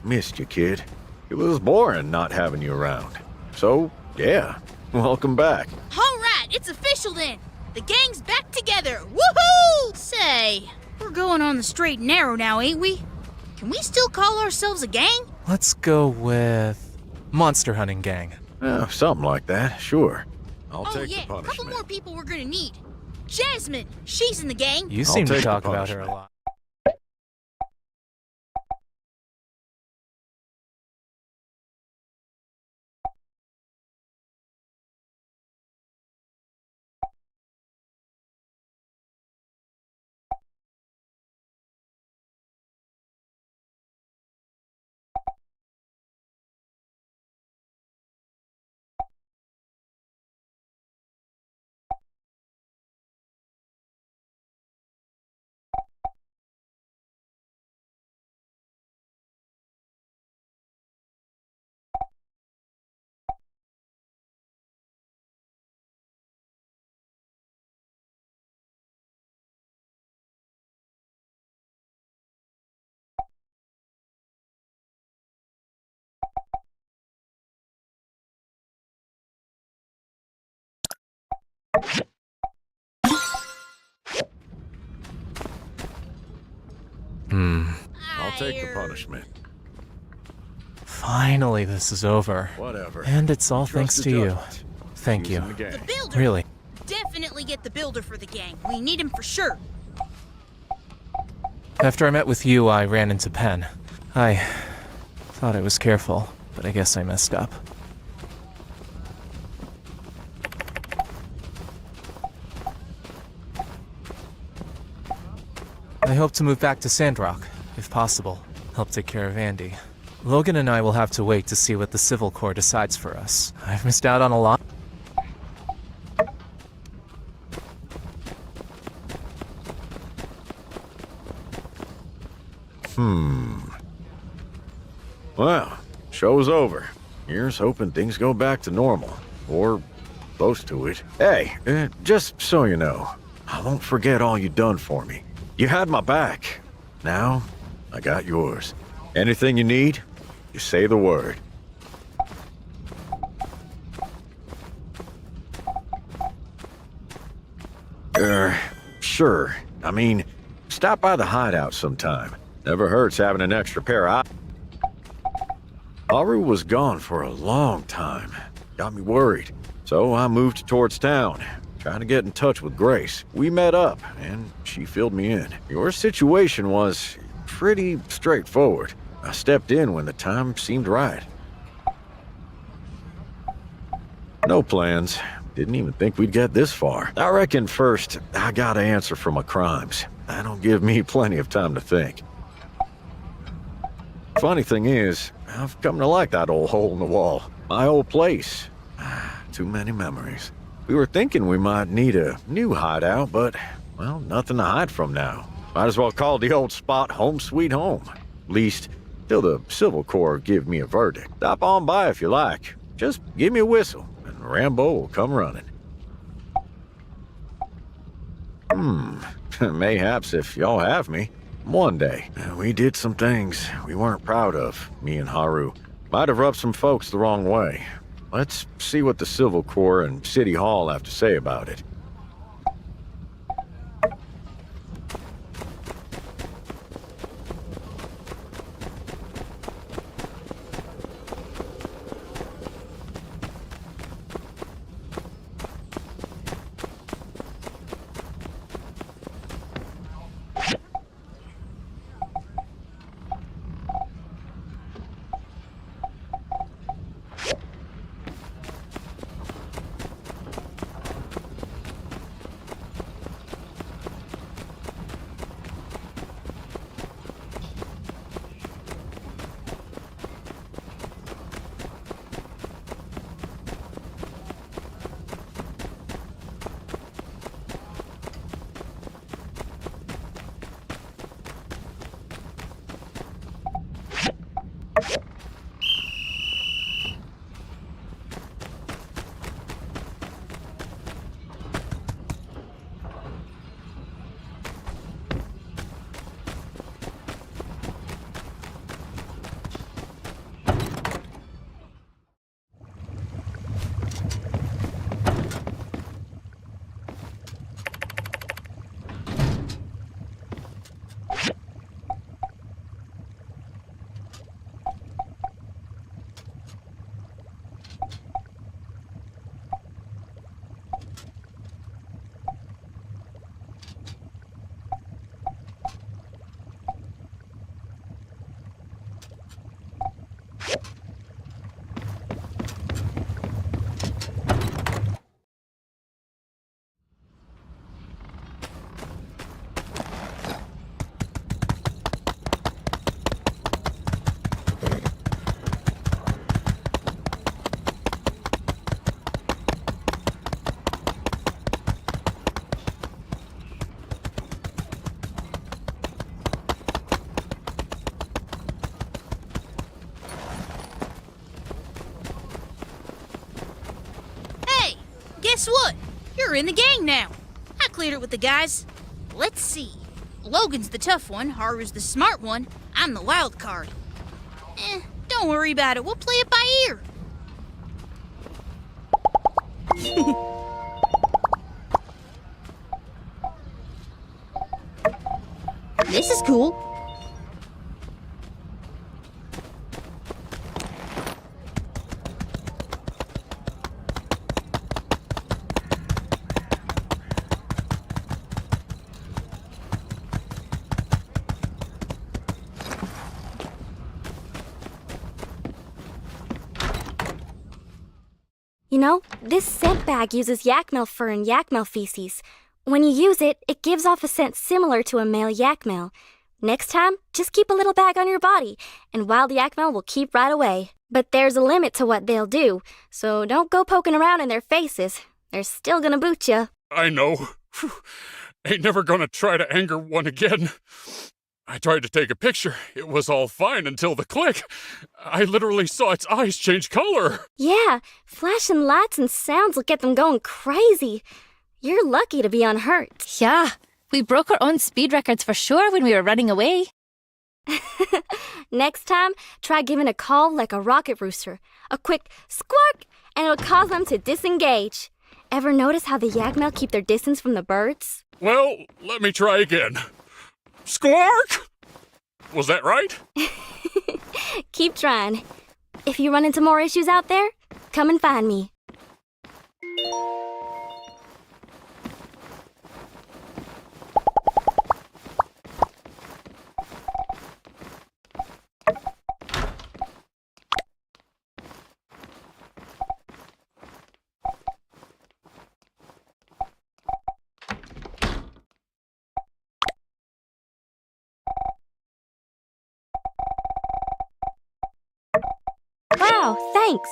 missed you, kid. It was boring not having you around. So, yeah, welcome back. Alright, it's official then. The gang's back together. Woohoo! Say, we're going on the straight and narrow now, ain't we? Can we still call ourselves a gang? Let's go with Monster Hunting Gang. Something like that, sure. I'll Oh take yeah, the a couple punishment. more people we're gonna need. Jasmine, she's in the gang. You seem to take the talk about her a punishment. lot. I'll take the punishment. Finally, this is over. Whatever. And it's all Trust thanks the to you. judgment. Thank you. Using the gang. Builder. Really. Definitely get the builder for the gang. We need him for sure. After I met with you, I ran into Pen. I thought I was careful, but I guess I messed up. I hope to move back to Sandrock, if possible. Help take care of Andy. Logan and I will have to wait to see what the Civil Corps decides for us. I've missed out on a lot. Well, show's over. Here's hoping things go back to normal. Or close to it. Hey, just so you know, I won't forget all you done for me. You had my back. Now, I got yours. Anything you need, you say the word. sure. I mean, stop by the hideout sometime. Never hurts having an extra pair of eyes. Haru was gone for a long time. Got me worried. So I moved towards town, trying to get in touch with Grace. We met up, and she filled me in. Your situation was pretty straightforward. I stepped in when the time seemed right. No plans. Didn't even think we'd get this far. I reckon first, I gotta answer for my crimes. That'll give me plenty of time to think. Funny thing is, I've come to like that old hole in the wall. My old place. Too many memories. We were thinking we might need a new hideout, but, well, nothing to hide from now. Might as well call the old spot home sweet home. At least, till the Civil Corps give me a verdict. Stop on by if you like. Just give me a whistle, and Rambo will come running. Mayhaps if y'all have me. One day, we did some things we weren't proud of, me and Haru. Might have rubbed some folks the wrong way. Let's see what the Civil Corps and City Hall have to say about it. Guess what? You're in the gang now. I cleared it with the guys. Let's see. Logan's the tough one, Haru's the smart one, I'm the wild card. Don't worry about it. We'll play it by ear. This is cool. You know, this scent bag uses yakmel fur and yakmel feces. When you use it, it gives off a scent similar to a male yakmel. Next time, just keep a little bag on your body, and wild yakmel will keep right away. But there's a limit to what they'll do, so don't go poking around in their faces. They're still gonna boot you. I know. Ain't never gonna try to anger one again. I tried to take a picture. It was all fine until the click. I literally saw its eyes change color. Yeah, flashing lights and sounds will get them going crazy. You're lucky to be unhurt. Yeah, we broke our own speed records for sure when we were running away. Next time, try giving a call like a rocket rooster. A quick squawk, and it'll cause them to disengage. Ever notice how the yakmel keep their distance from the birds? Well, let me try again. Squark! Was that right? Keep trying. If you run into more issues out there, come and find me. Wow, thanks.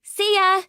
See ya!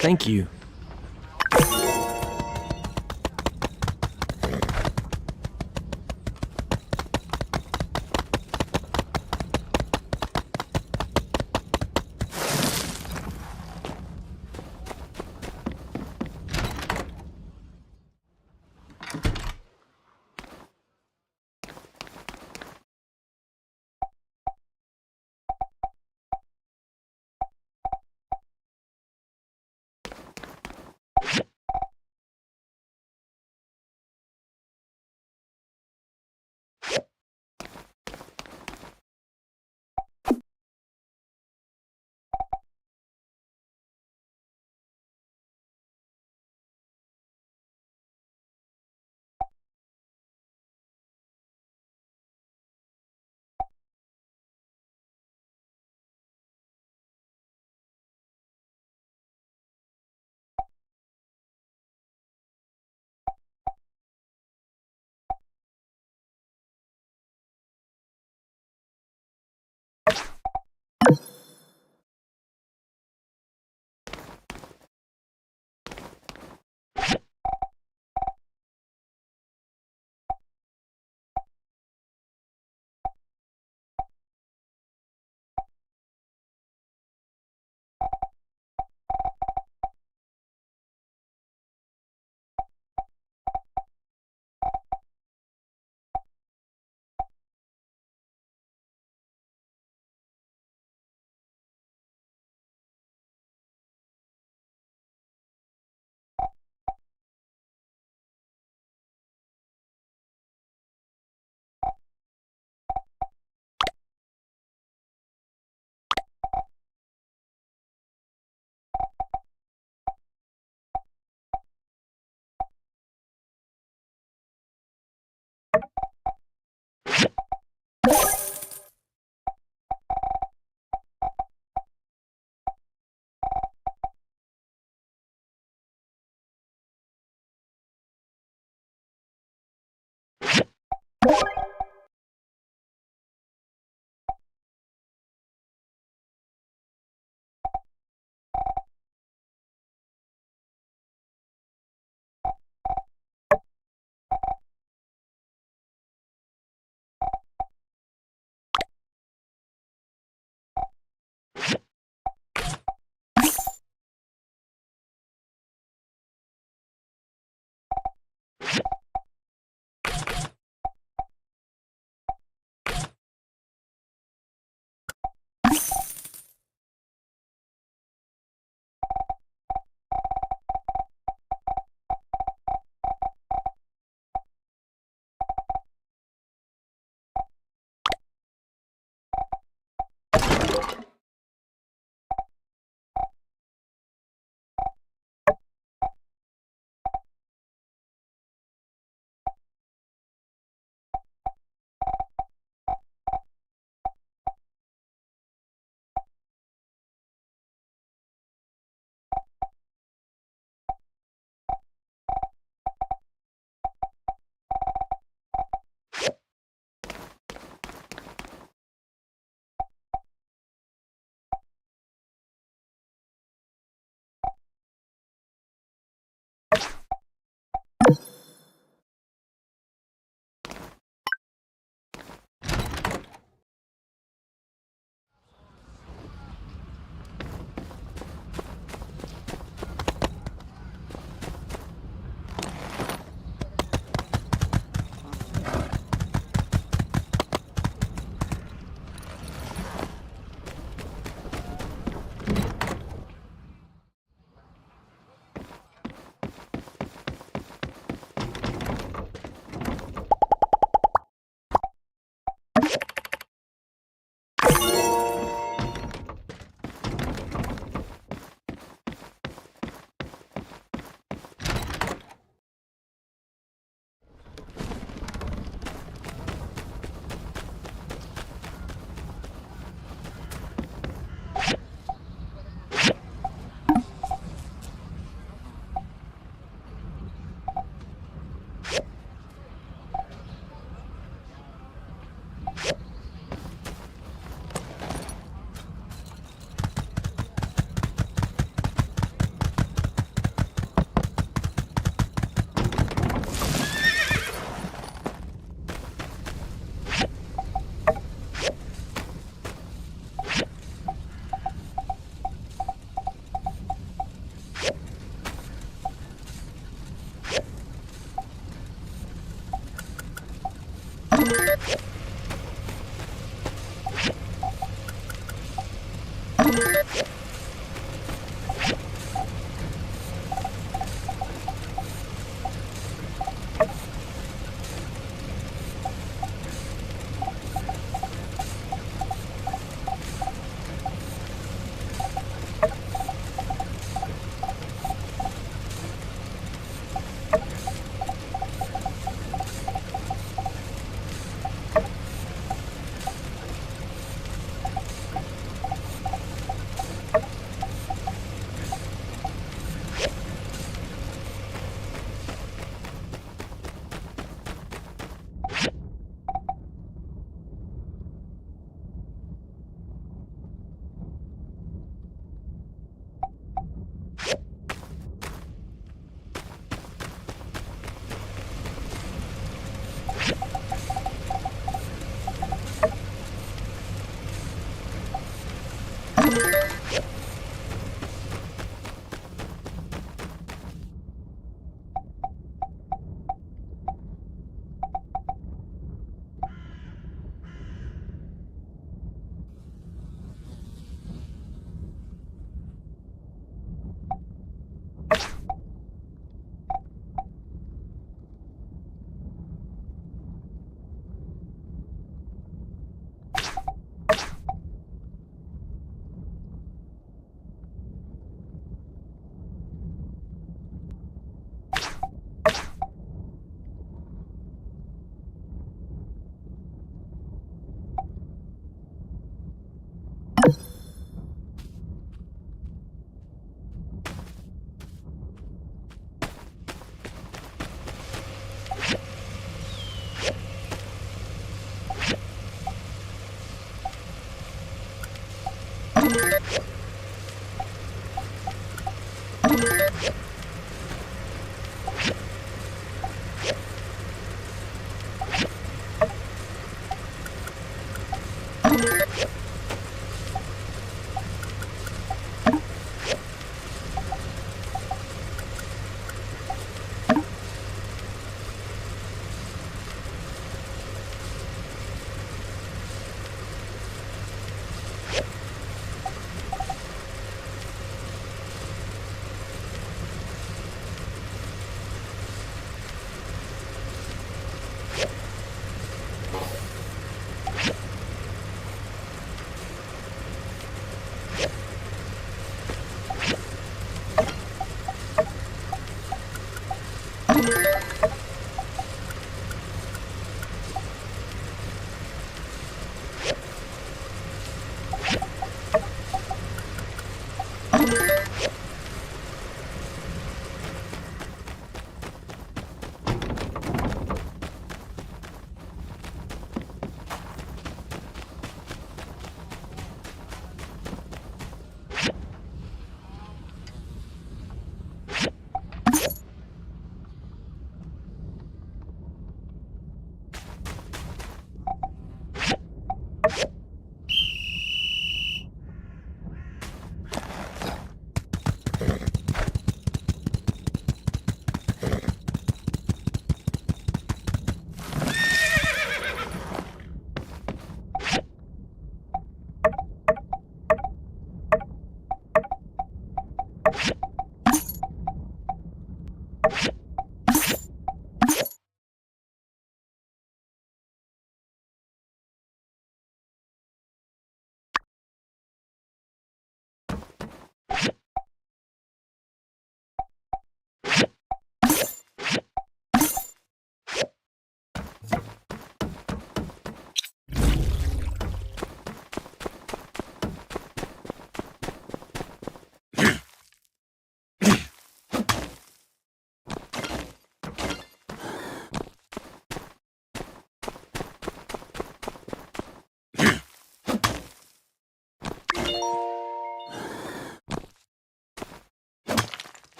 Thank you.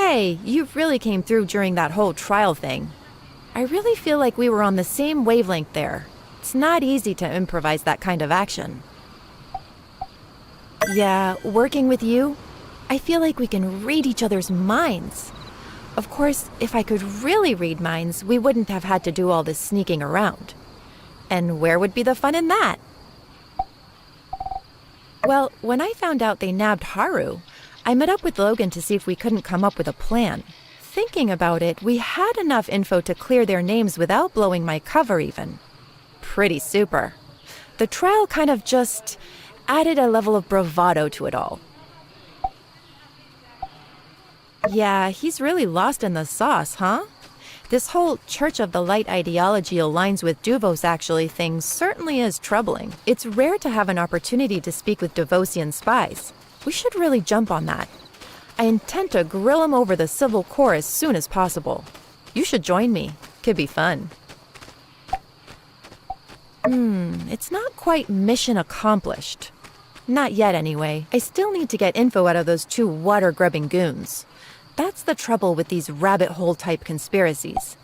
Hey, you really came through during that whole trial thing. I really feel like we were on the same wavelength there. It's not easy to improvise that kind of action. Yeah, working with you, I feel like we can read each other's minds. Of course, if I could really read minds, we wouldn't have had to do all this sneaking around. And where would be the fun in that? Well, when I found out they nabbed Haru, I met up with Logan to see if we couldn't come up with a plan. Thinking about it, we had enough info to clear their names without blowing my cover even. Pretty super. The trial kind of just added a level of bravado to it all. Yeah, he's really lost in the sauce, huh? This whole Church of the Light ideology aligns with Duvos actually thing certainly is troubling. It's rare to have an opportunity to speak with Devosian spies. We should really jump on that. I intend to grill him over the Civil Corps as soon as possible. You should join me. Could be fun. It's not quite mission accomplished. Not yet, anyway. I still need to get info out of those two water-grubbing goons. That's the trouble with these rabbit hole-type conspiracies.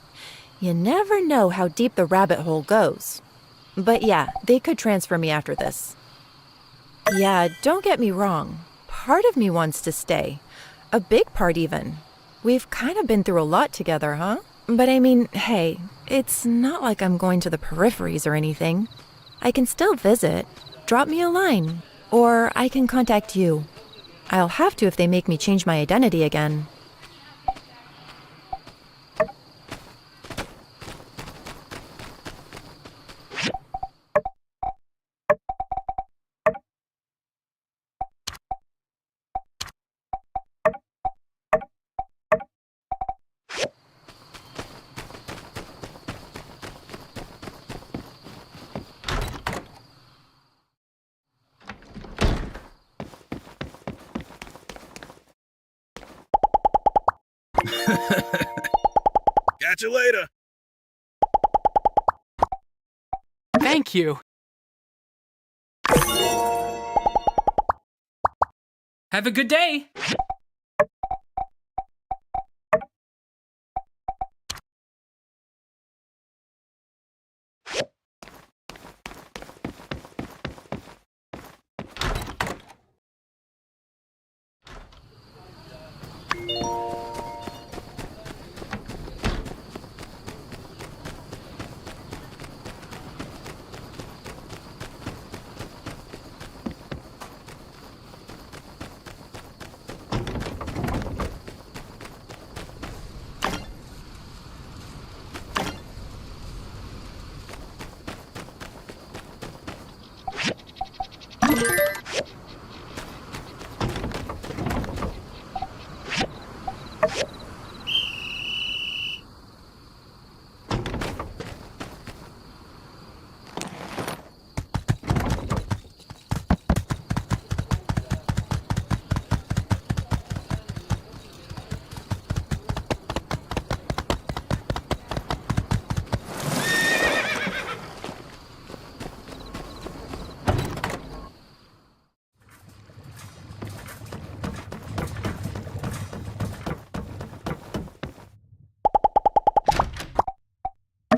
You never know how deep the rabbit hole goes. But yeah, they could transfer me after this. Yeah, don't get me wrong. Part of me wants to stay. A big part, even. We've kind of been through a lot together, huh? But I mean, hey, it's not like I'm going to the peripheries or anything. I can still visit. Drop me a line. Or I can contact you. I'll have to if they make me change my identity again. Catch you later. Thank you. Have a good day.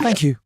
Thank you.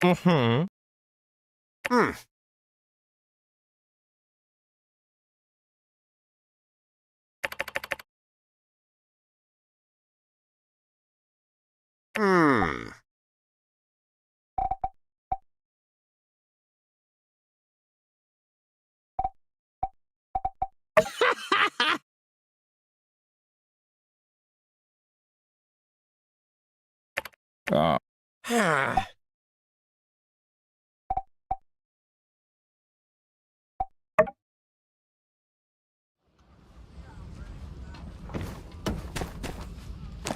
Mm-hmm.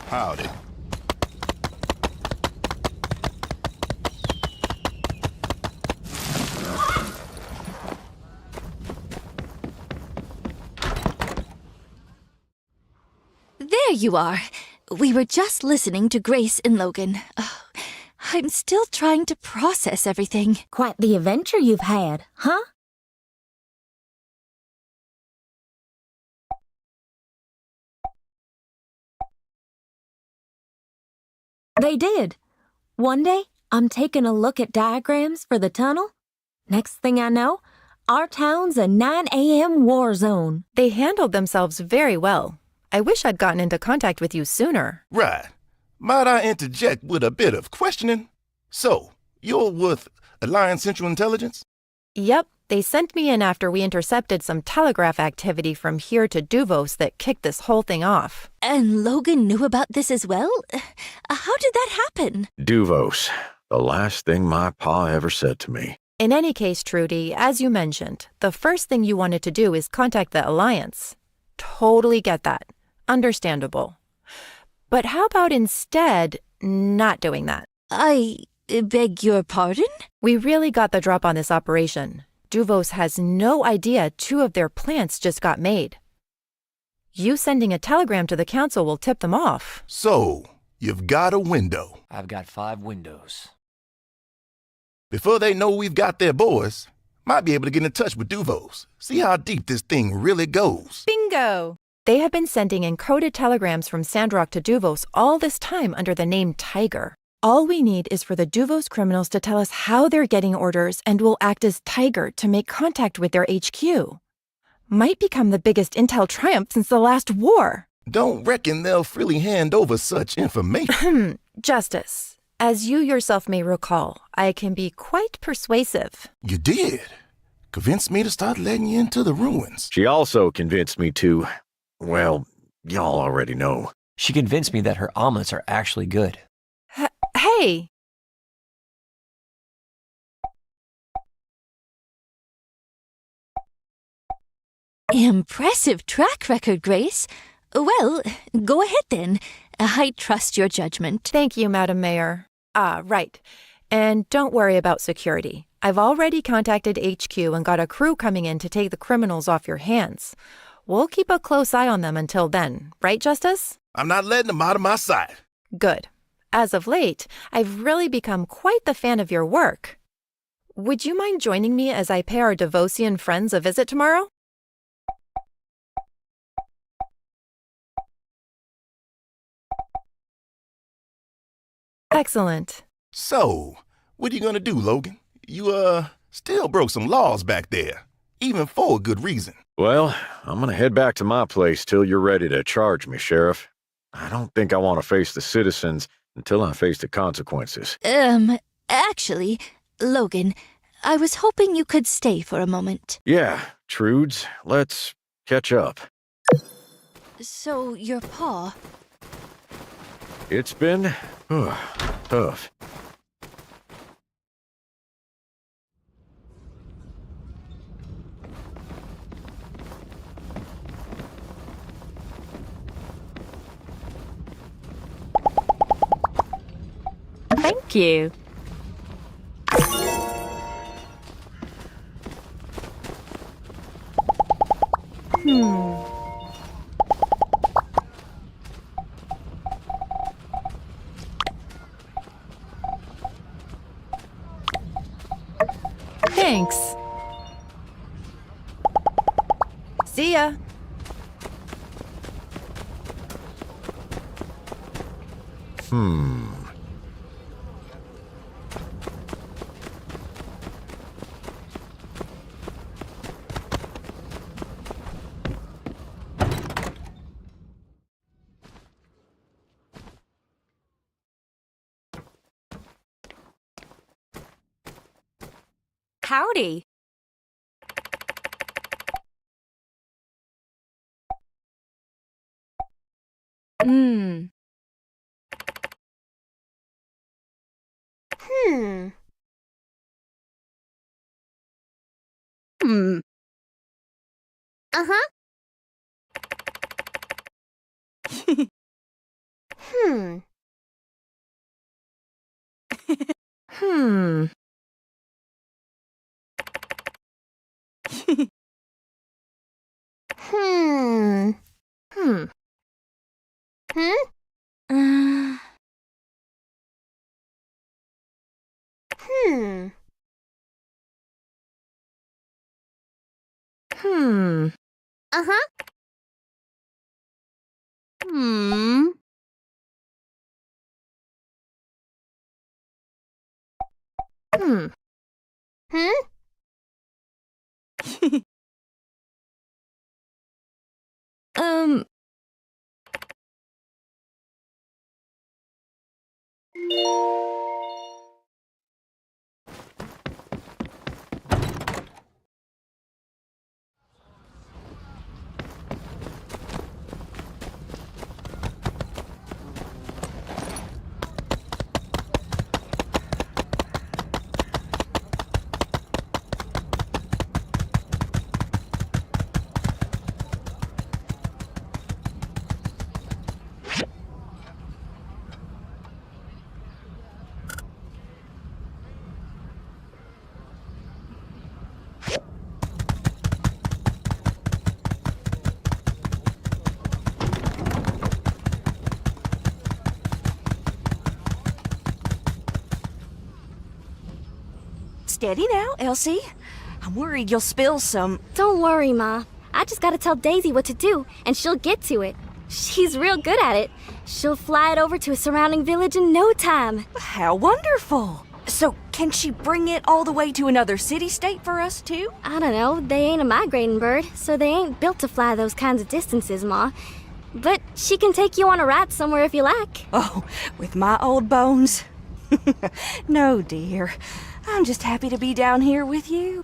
Howdy. There you are. We were just listening to Grace and Logan. Oh, I'm still trying to process everything. Quite the adventure you've had, huh? They did. One day, I'm taking a look at diagrams for the tunnel. Next thing I know, our town's a 9 a.m. war zone. They handled themselves very well. I wish I'd gotten into contact with you sooner. Right. Might I interject with a bit of questioning? So, You're with Alliance Central Intelligence? Yep, they sent me in after we intercepted some telegraph activity from here to Duvos that kicked this whole thing off. And Logan knew about this as well? How did that happen? Duvos. The last thing my pa ever said to me. In any case, Trudy, as you mentioned, the first thing you wanted to do is contact the Alliance. Totally get that. Understandable. But how about instead not doing that? I beg your pardon? We really got the drop on this operation. Duvos has no idea 2 of their plants just got made. You sending a telegram to the council will tip them off. So, you've got a window. I've got 5 windows. Before they know we've got their boys, might be able to get in touch with Duvos. See how deep this thing really goes. Bingo! They have been sending encoded telegrams from Sandrock to Duvos all this time under the name Tiger. All we need is for the Duvos criminals to tell us how they're getting orders, and we'll act as Tiger to make contact with their HQ. Might become the biggest intel triumph since the last war. Don't reckon they'll freely hand over such information. Justice, as you yourself may recall, I can be quite persuasive. You did. Convinced me to start letting you into the ruins. She also convinced me to, well, y'all already know. She convinced me that her omelets are actually good. Hey! Impressive track record, Grace. Well, go ahead then. I trust your judgment. Thank you, Madam Mayor. Right. And don't worry about security. I've already contacted HQ and got a crew coming in to take the criminals off your hands. We'll keep a close eye on them until then, right, Justice? I'm not letting them out of my sight. Good. As of late, I've really become quite the fan of your work. Would you mind joining me as I pay our Devosian friends a visit tomorrow? Excellent. So, what are you gonna do, Logan? You, still broke some laws back there, even for a good reason. Well, I'm gonna head back to my place till you're ready to charge me, Sheriff. I don't think I want to face the citizens until I face the consequences. Actually, Logan, I was hoping you could stay for a moment. Yeah, Trudes, let's catch up. So, your paw... It's been tough. Thank you. Thanks. See ya. Howdy. Hmm. Uh-huh. Hmm. Hmm. Hmm. Hmm. Uh-huh. Hmm. Hmm. Um. Steady now, Elsie. I'm worried you'll spill some. Don't worry, Ma. I just gotta tell Daisy what to do, and she'll get to it. She's real good at it. She'll fly it over to a surrounding village in no time. How wonderful. So, can she bring it all the way to another city-state for us, too? I don't know. They ain't a migrating bird, so they ain't built to fly those kinds of distances, Ma. But she can take you on a ride somewhere if you like. Oh, with my old bones? No, dear. I'm just happy to be down here with you.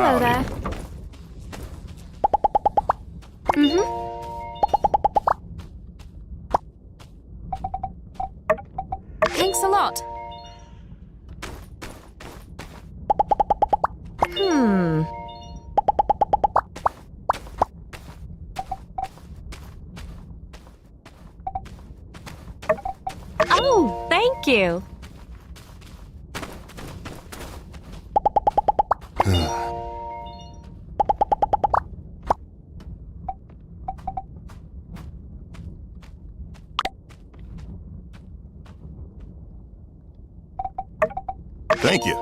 Hello there. Mm-hmm. Thanks a lot. Oh, thank you. Thank you.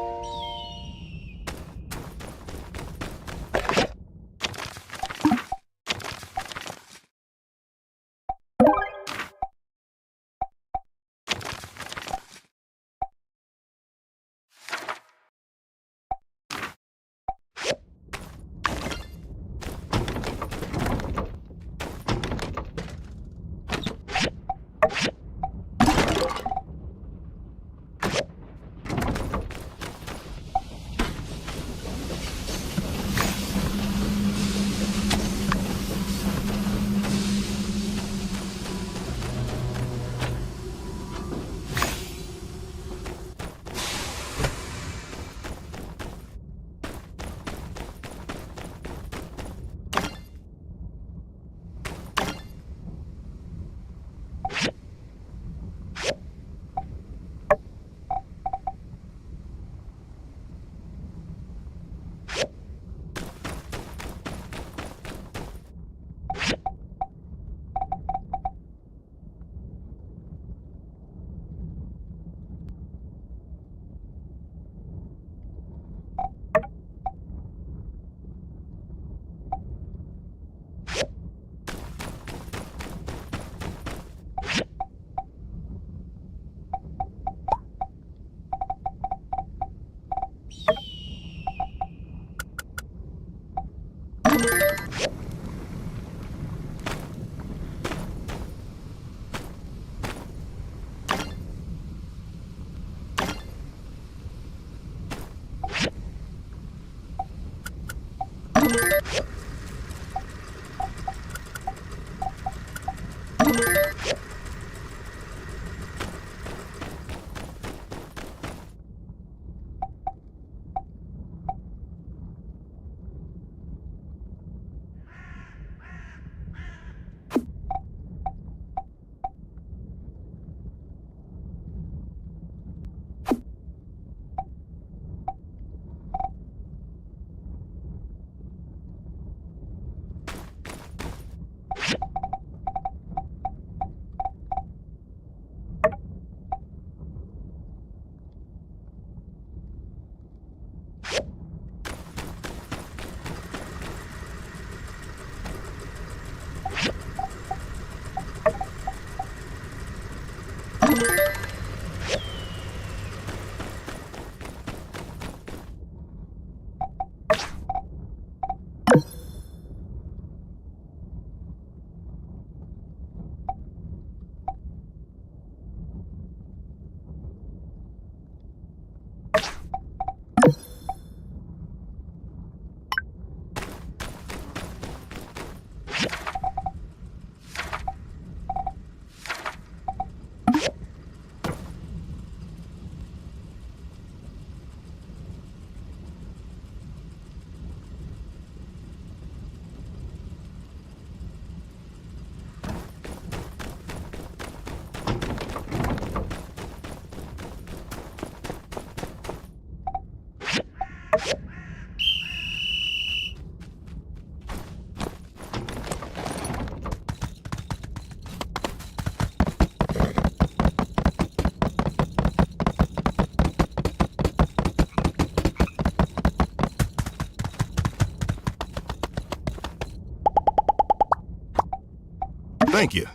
Thank you.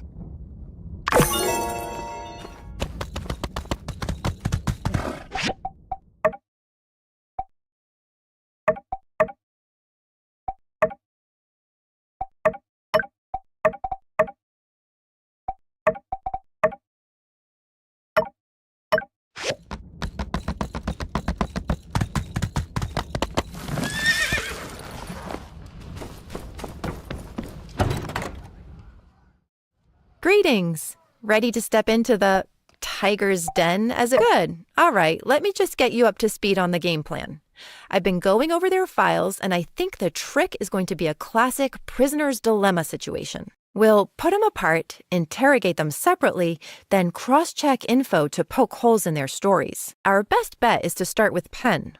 Greetings! Ready to step into the tiger's den as it good. All right, let me just get you up to speed on the game plan. I've been going over their files, and I think the trick is going to be a classic prisoner's dilemma situation. We'll put them apart, interrogate them separately, then cross-check info to poke holes in their stories. Our best bet is to start with Penn.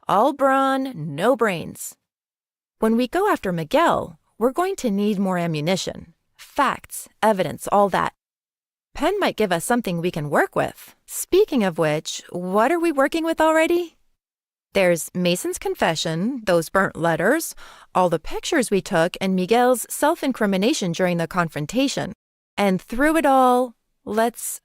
All brawn, no brains. When we go after Miguel, we're going to need more ammunition. Facts, evidence, all that. Penn might give us something we can work with. Speaking of which, what are we working with already? There's Mason's confession, those burnt letters, all the pictures we took, and Miguel's self-incrimination during the confrontation. And through it all, let's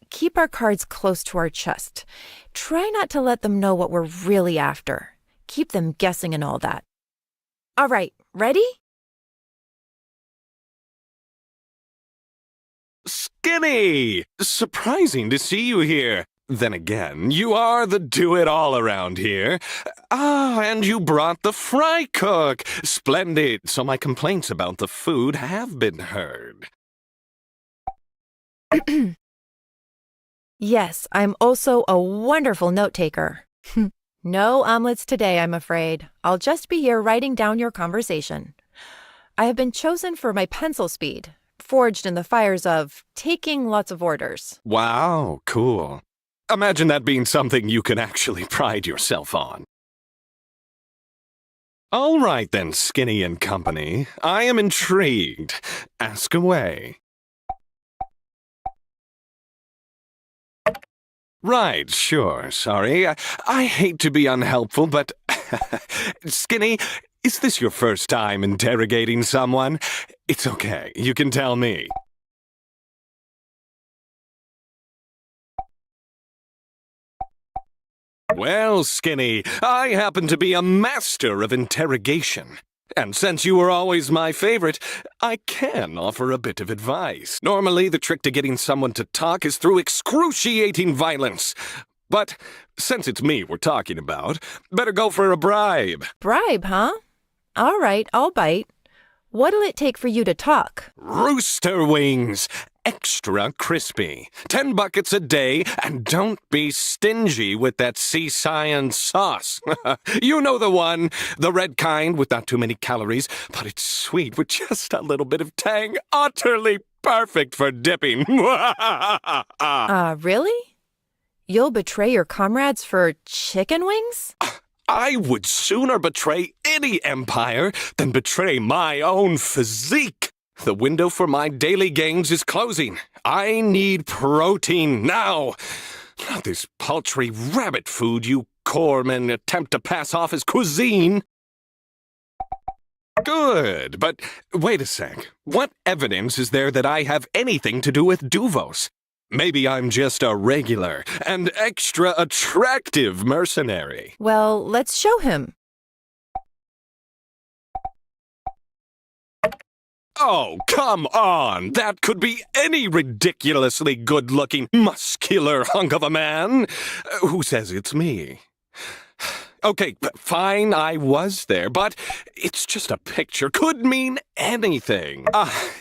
keep our cards close to our chest. Try not to let them know what we're really after. Keep them guessing and all that. All right, ready? Skinny! Surprising to see you here. Then again, you are the do-it-all around here. Ah, and you brought the fry cook. Splendid. So my complaints about the food have been heard. Yes, I'm also a wonderful note-taker. No omelets today, I'm afraid. I'll just be here writing down your conversation. I have been chosen for my pencil speed, forged in the fires of taking lots of orders. Wow, cool. Imagine that being something you can actually pride yourself on. All right then, Skinny and company. I am intrigued. Ask away. Right, sure, sorry. I hate to be unhelpful, but... Skinny, is this your first time interrogating someone? It's okay, you can tell me. Well, Skinny, I happen to be a master of interrogation. And since you were always my favorite, I can offer a bit of advice. Normally, the trick to getting someone to talk is through excruciating violence. But since it's me we're talking about, better go for a bribe. Bribe, huh? All right, I'll bite. What'll it take for you to talk? Rooster wings. Extra crispy. 10 buckets a day, and don't be stingy with that sea science sauce. You know the one, the red kind with not too many calories, but it's sweet with just a little bit of tang. Utterly perfect for dipping. Really? You'll betray your comrades for chicken wings? I would sooner betray any empire than betray my own physique. The window for my daily gains is closing. I need protein now. Not this paltry rabbit food you corpsmen attempt to pass off as cuisine. Good, but wait a sec. What evidence is there that I have anything to do with Duvos? Maybe I'm just a regular and extra attractive mercenary. Well, let's show him. Oh, come on! That could be any ridiculously good-looking, muscular hunk of a man. Who says it's me? Okay, fine, I was there, but it's just a picture. Could mean anything.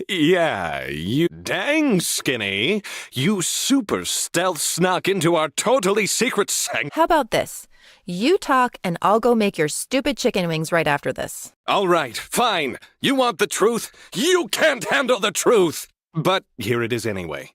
Yeah, you dang skinny. You super stealth snuck into our totally secret How about this? You talk and I'll go make your stupid chicken wings right after this. All right, fine. You want the truth? You can't handle the truth! But here it is anyway.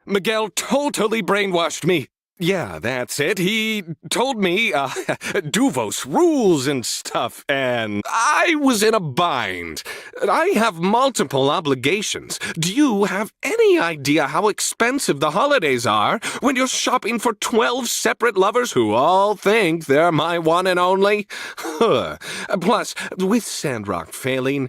Miguel totally brainwashed me. Yeah, that's it. He told me, Duvos rules and stuff, and I was in a bind. I have multiple obligations. Do you have any idea how expensive the holidays are when you're shopping for 12 separate lovers who all think they're my one and only? Plus, with Sandrock failing,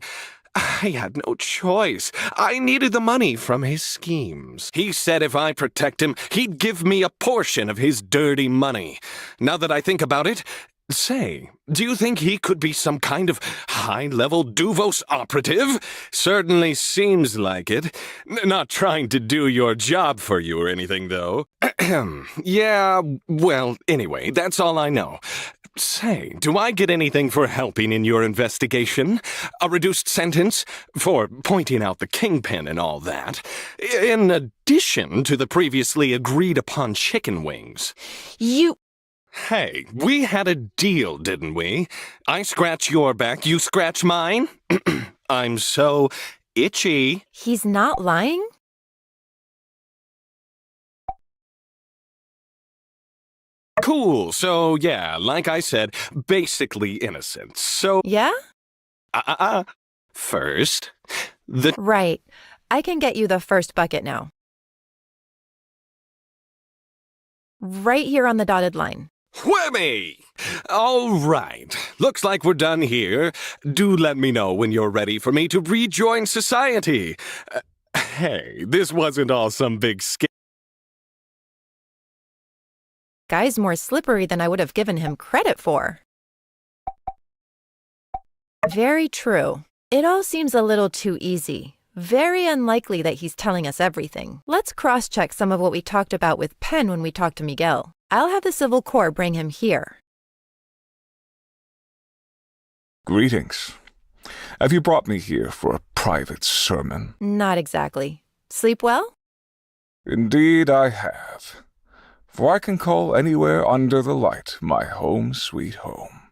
I had no choice. I needed the money from his schemes. He said if I protect him, he'd give me a portion of his dirty money. Now that I think about it, say, do you think he could be some kind of high-level Duvos operative? Certainly seems like it. Not trying to do your job for you or anything, though. Yeah, well, anyway, that's all I know. Say, do I get anything for helping in your investigation? A reduced sentence for pointing out the kingpin and all that, in addition to the previously agreed-upon chicken wings. Hey, we had a deal, didn't we? I scratch your back, you scratch mine? I'm so itchy. He's not lying? Cool, so yeah, like I said, basically innocent. So... Yeah? First, Right. I can get you the first bucket now. Right here on the dotted line. Whammy! All right. Looks like we're done here. Do let me know when you're ready for me to rejoin society. Hey, this wasn't all some big scam. Guy's more slippery than I would have given him credit for. Very true. It all seems a little too easy. Very unlikely that he's telling us everything. Let's cross-check some of what we talked about with Penn when we talked to Miguel. I'll have the Civil Corps bring him here. Greetings. Have you brought me here for a private sermon? Not exactly. Sleep well? Indeed I have. For I can call anywhere under the light my home sweet home.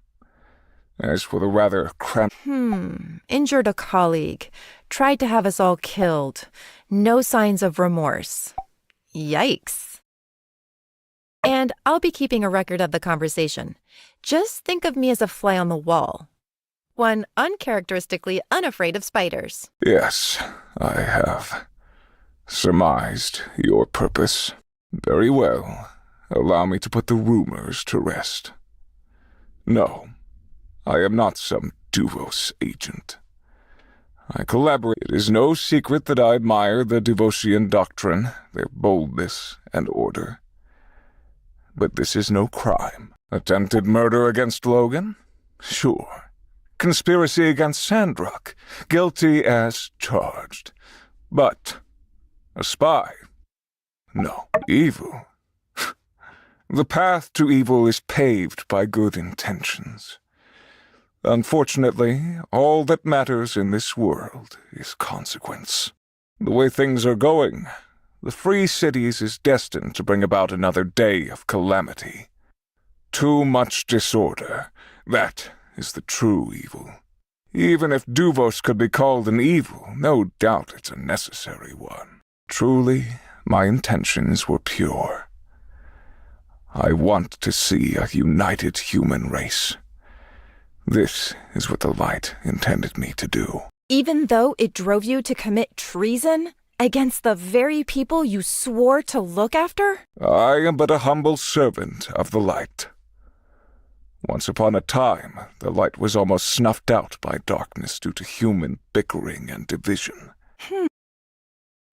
As for the rather cramped... Injured a colleague. Tried to have us all killed. No signs of remorse. Yikes. And I'll be keeping a record of the conversation. Just think of me as a fly on the wall. One uncharacteristically unafraid of spiders. Yes, I have surmised your purpose. Very well. Allow me to put the rumors to rest. No, I am not some Duvos agent. I collaborate. It is no secret that I admire the Duvosian doctrine, their boldness and order. But this is no crime. Attempted murder against Logan? Sure. Conspiracy against Sandrock. Guilty as charged. But a spy? No. Evil? The path to evil is paved by good intentions. Unfortunately, all that matters in this world is consequence. The way things are going, the Free Cities is destined to bring about another day of calamity. Too much disorder. That is the true evil. Even if Duvos could be called an evil, no doubt it's a necessary one. Truly, my intentions were pure. I want to see a united human race. This is what the light intended me to do. Even though it drove you to commit treason against the very people you swore to look after? I am but a humble servant of the light. Once upon a time, the light was almost snuffed out by darkness due to human bickering and division.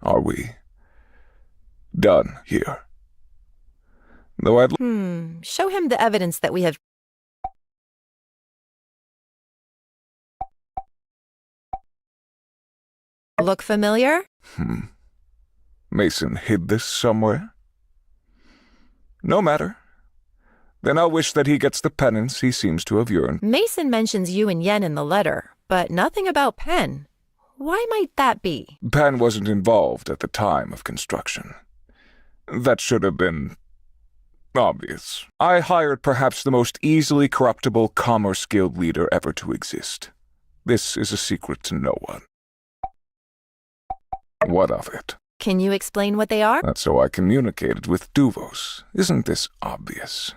Are we done here? Though I'd Show him the evidence that we have. Look familiar? Mason hid this somewhere? No matter. Then I'll wish that he gets the penance he seems to have yearned. Mason mentions you and Yen in the letter, but nothing about Penn. Why might that be? Penn wasn't involved at the time of construction. That should have been obvious. I hired perhaps the most easily corruptible Commerce Guild leader ever to exist. This is a secret to no one. What of it? Can you explain what they are? That's how I communicated with Duvos. Isn't this obvious?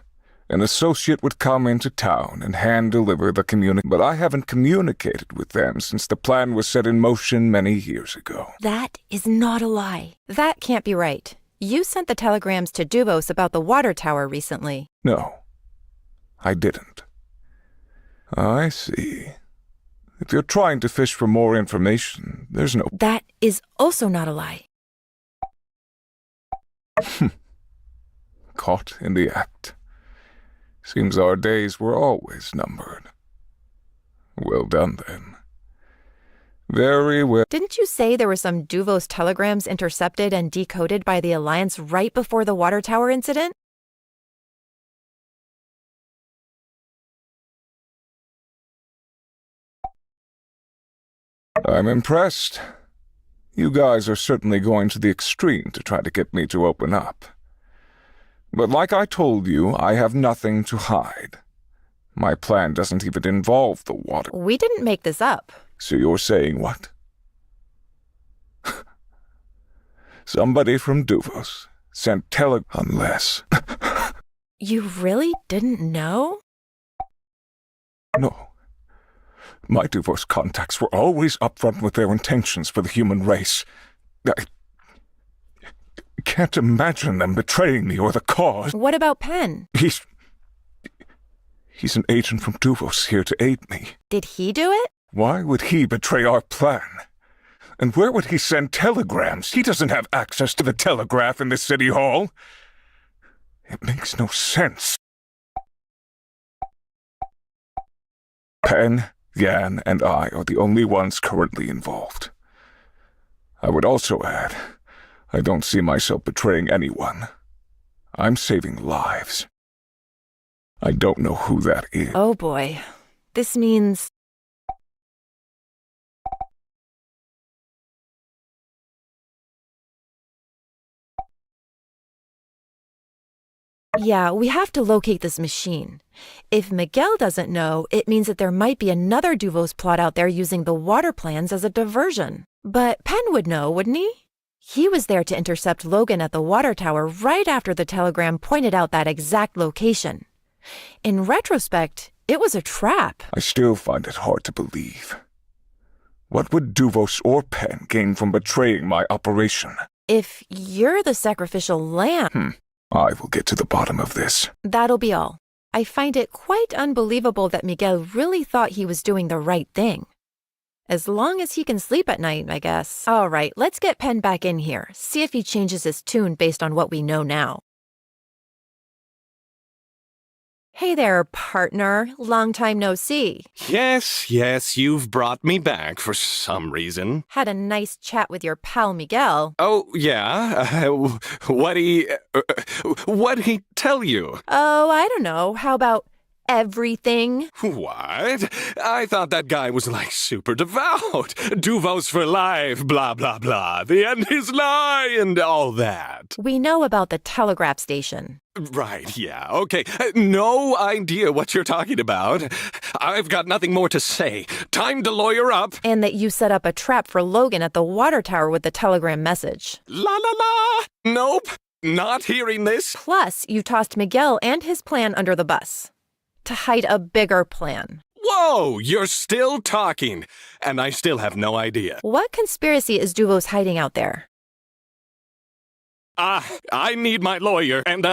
An associate would come into town and hand-deliver the but I haven't communicated with them since the plan was set in motion many years ago. That is not a lie. That can't be right. You sent the telegrams to Duvos about the water tower recently. No, I didn't. I see. If you're trying to fish for more information, there's no... That is also not a lie. Caught in the act. Seems our days were always numbered. Well done, then. Very well. Didn't you say there were some Duvos telegrams intercepted and decoded by the Alliance right before the water tower incident? I'm impressed. You guys are certainly going to the extreme to try to get me to open up. But like I told you, I have nothing to hide. My plan doesn't even involve the water. We didn't make this up. So you're saying what? Somebody from Duvos sent unless... You really didn't know? No. My Duvos contacts were always upfront with their intentions for the human race. I can't imagine them betraying me or the cause. What about Penn? He's an agent from Duvos here to aid me. Did he do it? Why would he betray our plan? And where would he send telegrams? He doesn't have access to the telegraph in the city hall. It makes no sense. Penn, Yan, and I are the only ones currently involved. I would also add, I don't see myself betraying anyone. I'm saving lives. I don't know who that is. Oh boy. This means... Yeah, we have to locate this machine. If Miguel doesn't know, it means that there might be another Duvos plot out there using the water plans as a diversion. But Penn would know, wouldn't he? He was there to intercept Logan at the water tower right after the telegram pointed out that exact location. In retrospect, it was a trap. I still find it hard to believe. What would Duvos or Penn gain from betraying my operation? If you're the sacrificial lamb... I will get to the bottom of this. That'll be all. I find it quite unbelievable that Miguel really thought he was doing the right thing. As long as he can sleep at night, I guess. All right, let's get Penn back in here. See if he changes his tune based on what we know now. Hey there, partner. Long time no see. Yes, you've brought me back for some reason. Had a nice chat with your pal Miguel. Oh, yeah? What'd he tell you? Oh, I don't know. How about everything? What? I thought that guy was like super devout. Duvos for life, blah, blah, blah. The end is nigh, and all that. We know about the telegraph station. Right, yeah, okay. No idea what you're talking about. I've got nothing more to say. Time to lawyer up. And that you set up a trap for Logan at the water tower with the telegram message. La la la! Nope, not hearing this. Plus, you tossed Miguel and his plan under the bus. To hide a bigger plan. Whoa, you're still talking, and I still have no idea. What conspiracy is Duvos hiding out there? I need my lawyer, and,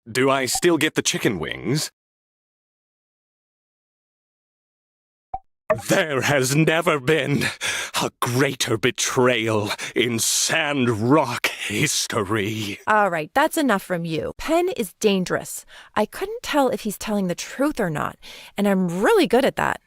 do I still get the chicken wings? There has never been a greater betrayal in Sandrock history. All right, that's enough from you. Penn is dangerous. I couldn't tell if he's telling the truth or not, and I'm really good at that.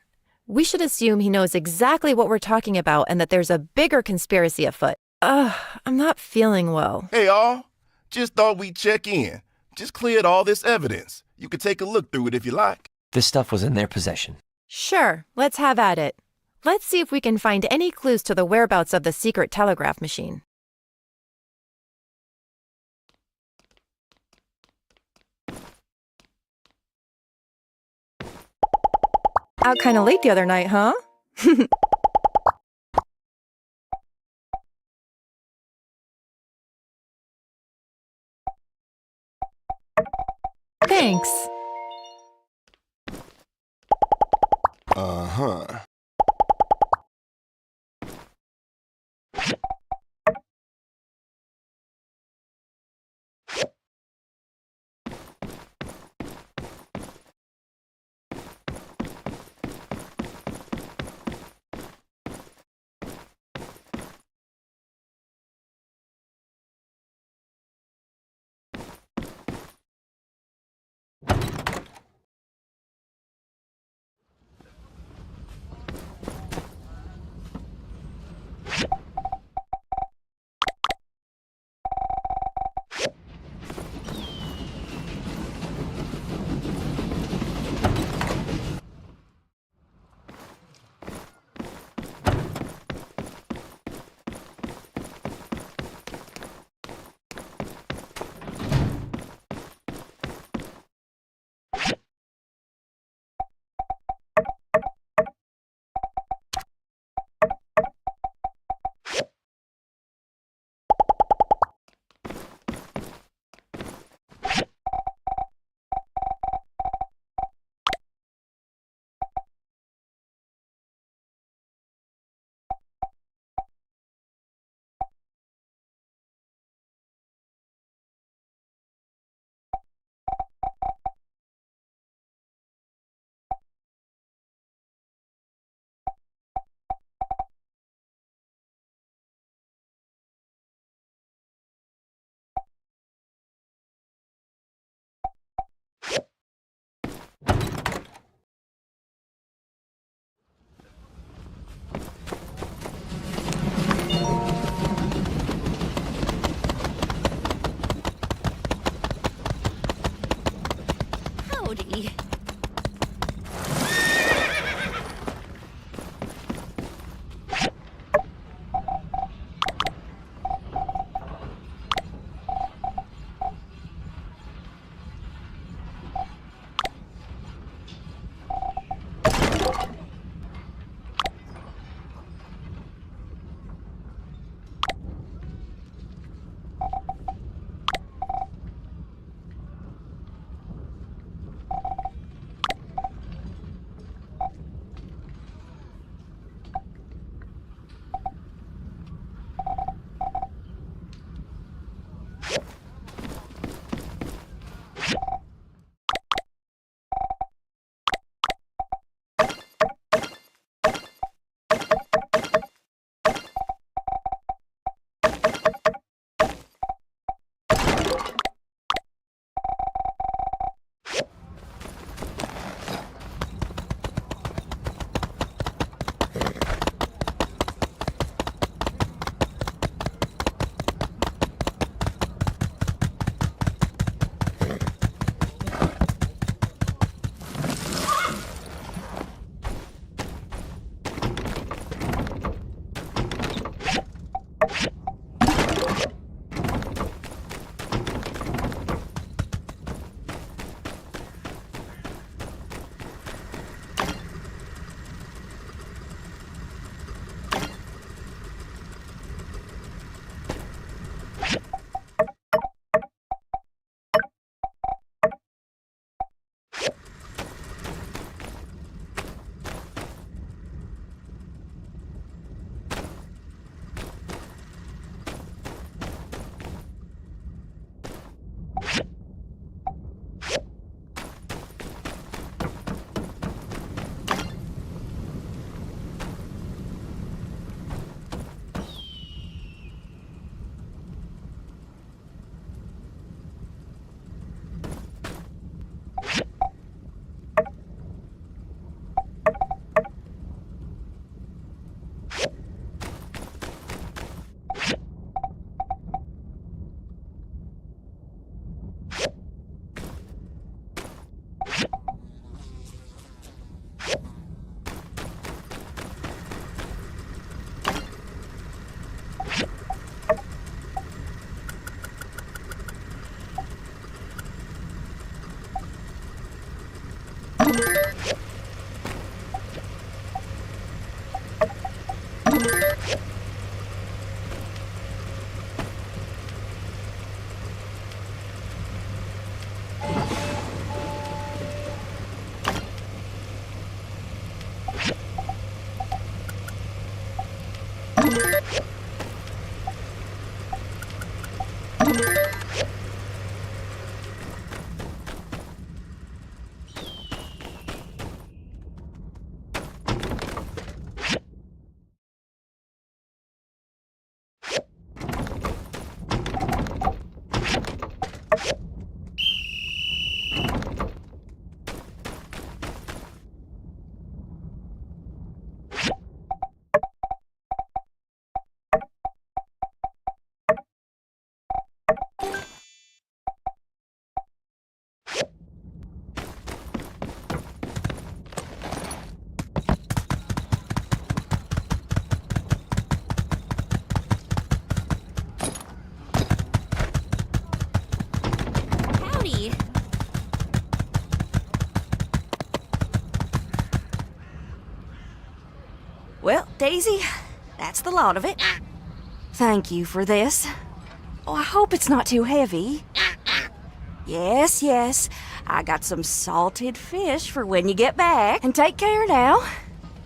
We should assume he knows exactly what we're talking about and that there's a bigger conspiracy afoot. I'm not feeling well. Hey, all. Just thought we'd check in. Just cleared all this evidence. You could take a look through it if you like. This stuff was in their possession. Sure, let's have at it. Let's see if we can find any clues to the whereabouts of the secret telegraph machine. Out kind of late the other night, huh? Thanks. Uh-huh. Howdy. Well, Daisy, that's the lot of it. Thank you for this. Oh, I hope it's not too heavy. Yes, yes. I got some salted fish for when you get back. And take care now.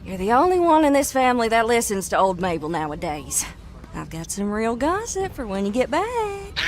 You're the only one in this family that listens to old Mabel nowadays. I've got some real gossip for when you get back.